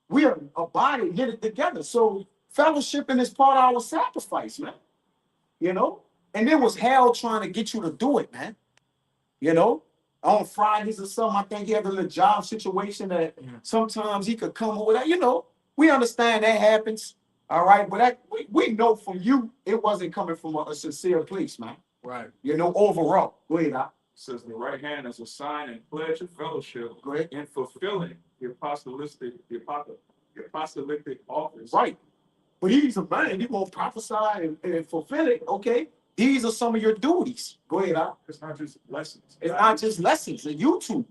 We are a body knitted together. So fellowshipping is part of our sacrifice, man. You know? And it was hell trying to get you to do it, man. You know? On Fridays or something, I think he had a little job situation that sometimes he could come over there. You know, we understand that happens. All right, but we know from you, it wasn't coming from a sincere place, man. Right. You know, overall. Go ahead, It says the right hand as a sign and pledge of fellowship. Go ahead. In fulfilling the apostolic office. Right. But he's a man, he won't prophesy and fulfill it. Okay. These are some of your duties. Go ahead, It's not just lessons. It's not just lessons. And YouTube.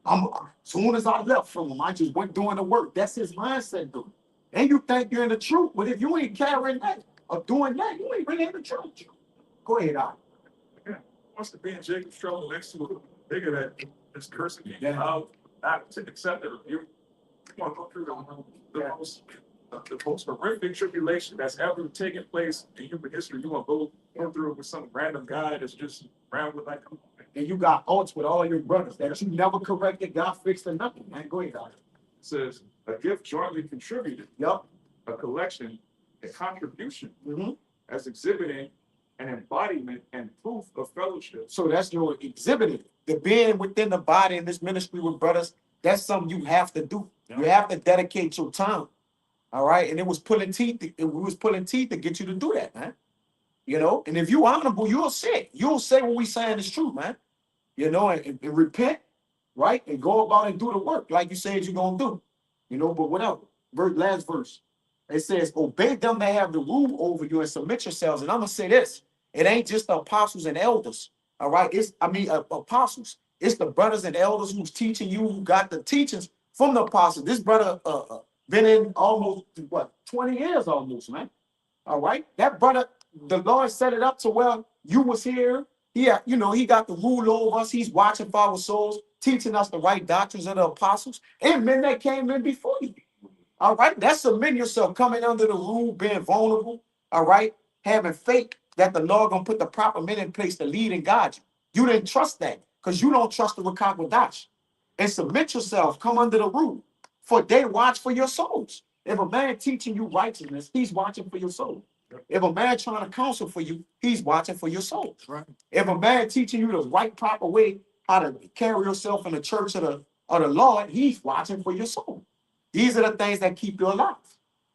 As soon as I left from him, I just went doing the work. That's his mindset, dude. And you think you're in the truth, but if you ain't carrying that or doing that, you ain't really in the truth. Go ahead, Yeah. Wants to be in Jacob's trouble next to a bigger that is cursing you. Yeah. How not to accept it. You want to go through the most horrific tribulation that's ever taken place in human history. You want to go through it with some random guy that's just around with like, and you got odds with all your brothers that you never corrected, God fixed or nothing, man. Go ahead, it says a gift jointly contributed, Yep. a collection, a contribution, Mm-hmm. as exhibiting an embodiment and proof of fellowship. So that's your exhibiting. The being within the body in this ministry with brothers, that's something you have to do. You have to dedicate your time. All right. And it was pulling teeth. We was pulling teeth to get you to do that, man. You know, and if you honorable, you'll say it. You'll say what we saying is true, man. You know, and repent, right? And go about and do the work like you said you're gonna do. You know, but whatever. Last verse. It says, obey them that have the rule over you and submit yourselves. And I'm gonna say this: it ain't just the apostles and elders. All right, apostles. It's the brothers and elders who's teaching you, who got the teachings from the apostles. This brother been in almost 20 years almost, man. All right, that brother, the Lord set it up to where you was here. He got the rule over us. He's watching for our souls, teaching us the right doctrines of the apostles and men that came in before you. All right, that's submitting yourself, coming under the rule, being vulnerable. All right, having faith that the Lord gonna put the proper men in place to lead and guide you. You didn't trust that because you don't trust the Rakakwadash. And submit yourself, come under the rule, for they watch for your souls. If a man teaching you righteousness, he's watching for your soul. If a man trying to counsel for you, he's watching for your soul. Right. If a man teaching you the right proper way how to carry yourself in the church of the Lord, he's watching for your soul. These are the things that keep you alive,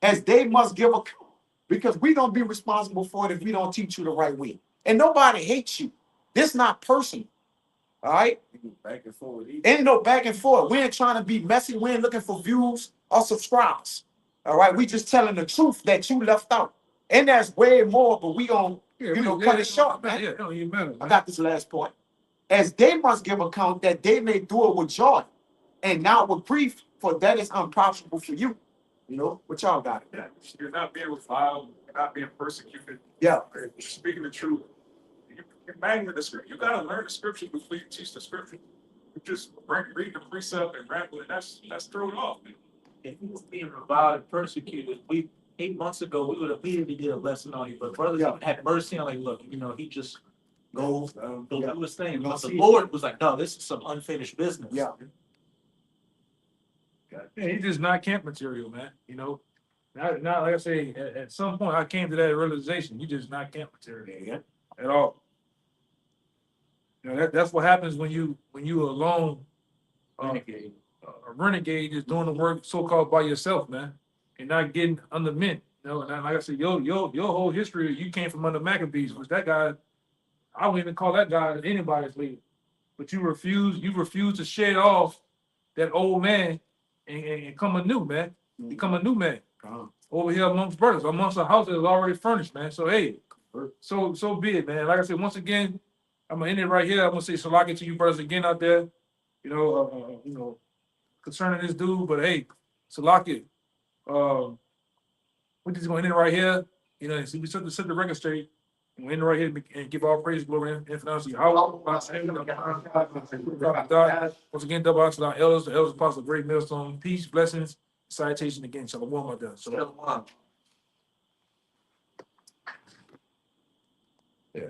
as they must give account, because we don't be responsible for it if we don't teach you the right way. And nobody hates you. This not personal. All right? Back and forth. Ain't no back and forth. We ain't trying to be messy. We ain't looking for views or subscribers. All right? We just telling the truth that you left out. And there's way more, but we gonna cut it short, man. Yeah, it don't even matter. I got this last point. As they must give account that they may do it with joy and not with grief, for that is unprofitable for you. You know, what y'all got? Yeah, you're not being reviled, you're not being persecuted. Yeah. You're speaking the truth. You're manual the scripture. You gotta learn the scripture before you teach the scripture. You just read the precept and ramble, and that's thrown off. If he was being reviled and persecuted, 8 months ago, we would have immediately did a lesson on you. But brothers had mercy on, like, look, he just goes do his thing. But the Lord was like, no, this is some unfinished business. Yeah. Yeah, he's just not camp material, man. Not like I say, at some point I came to that realization. You just not camp material at all. That's what happens when you alone, a renegade just doing the work so-called by yourself, man, and not getting under men. And like I said, your whole history, you came from under Maccabees, which that guy, I wouldn't even call that guy anybody's leader. but you refuse to shed off that old man and come anew, man. Become a new man. Over here amongst brothers, amongst a house that is already furnished, man. So hey, so be it, man. Like I said, once again, I'm gonna end it right here. I'm gonna say salaki to you brothers again out there. You know, concerning this dude, but hey, salaki. We're just gonna end it right here. You know, so we set the record straight. And we end it right here and give all praise, glory, and finality. Once again, double honor to our elders, the elders, apostles, great millstone, peace, blessings, citation again. Shalom, my done. Shalom. Yeah.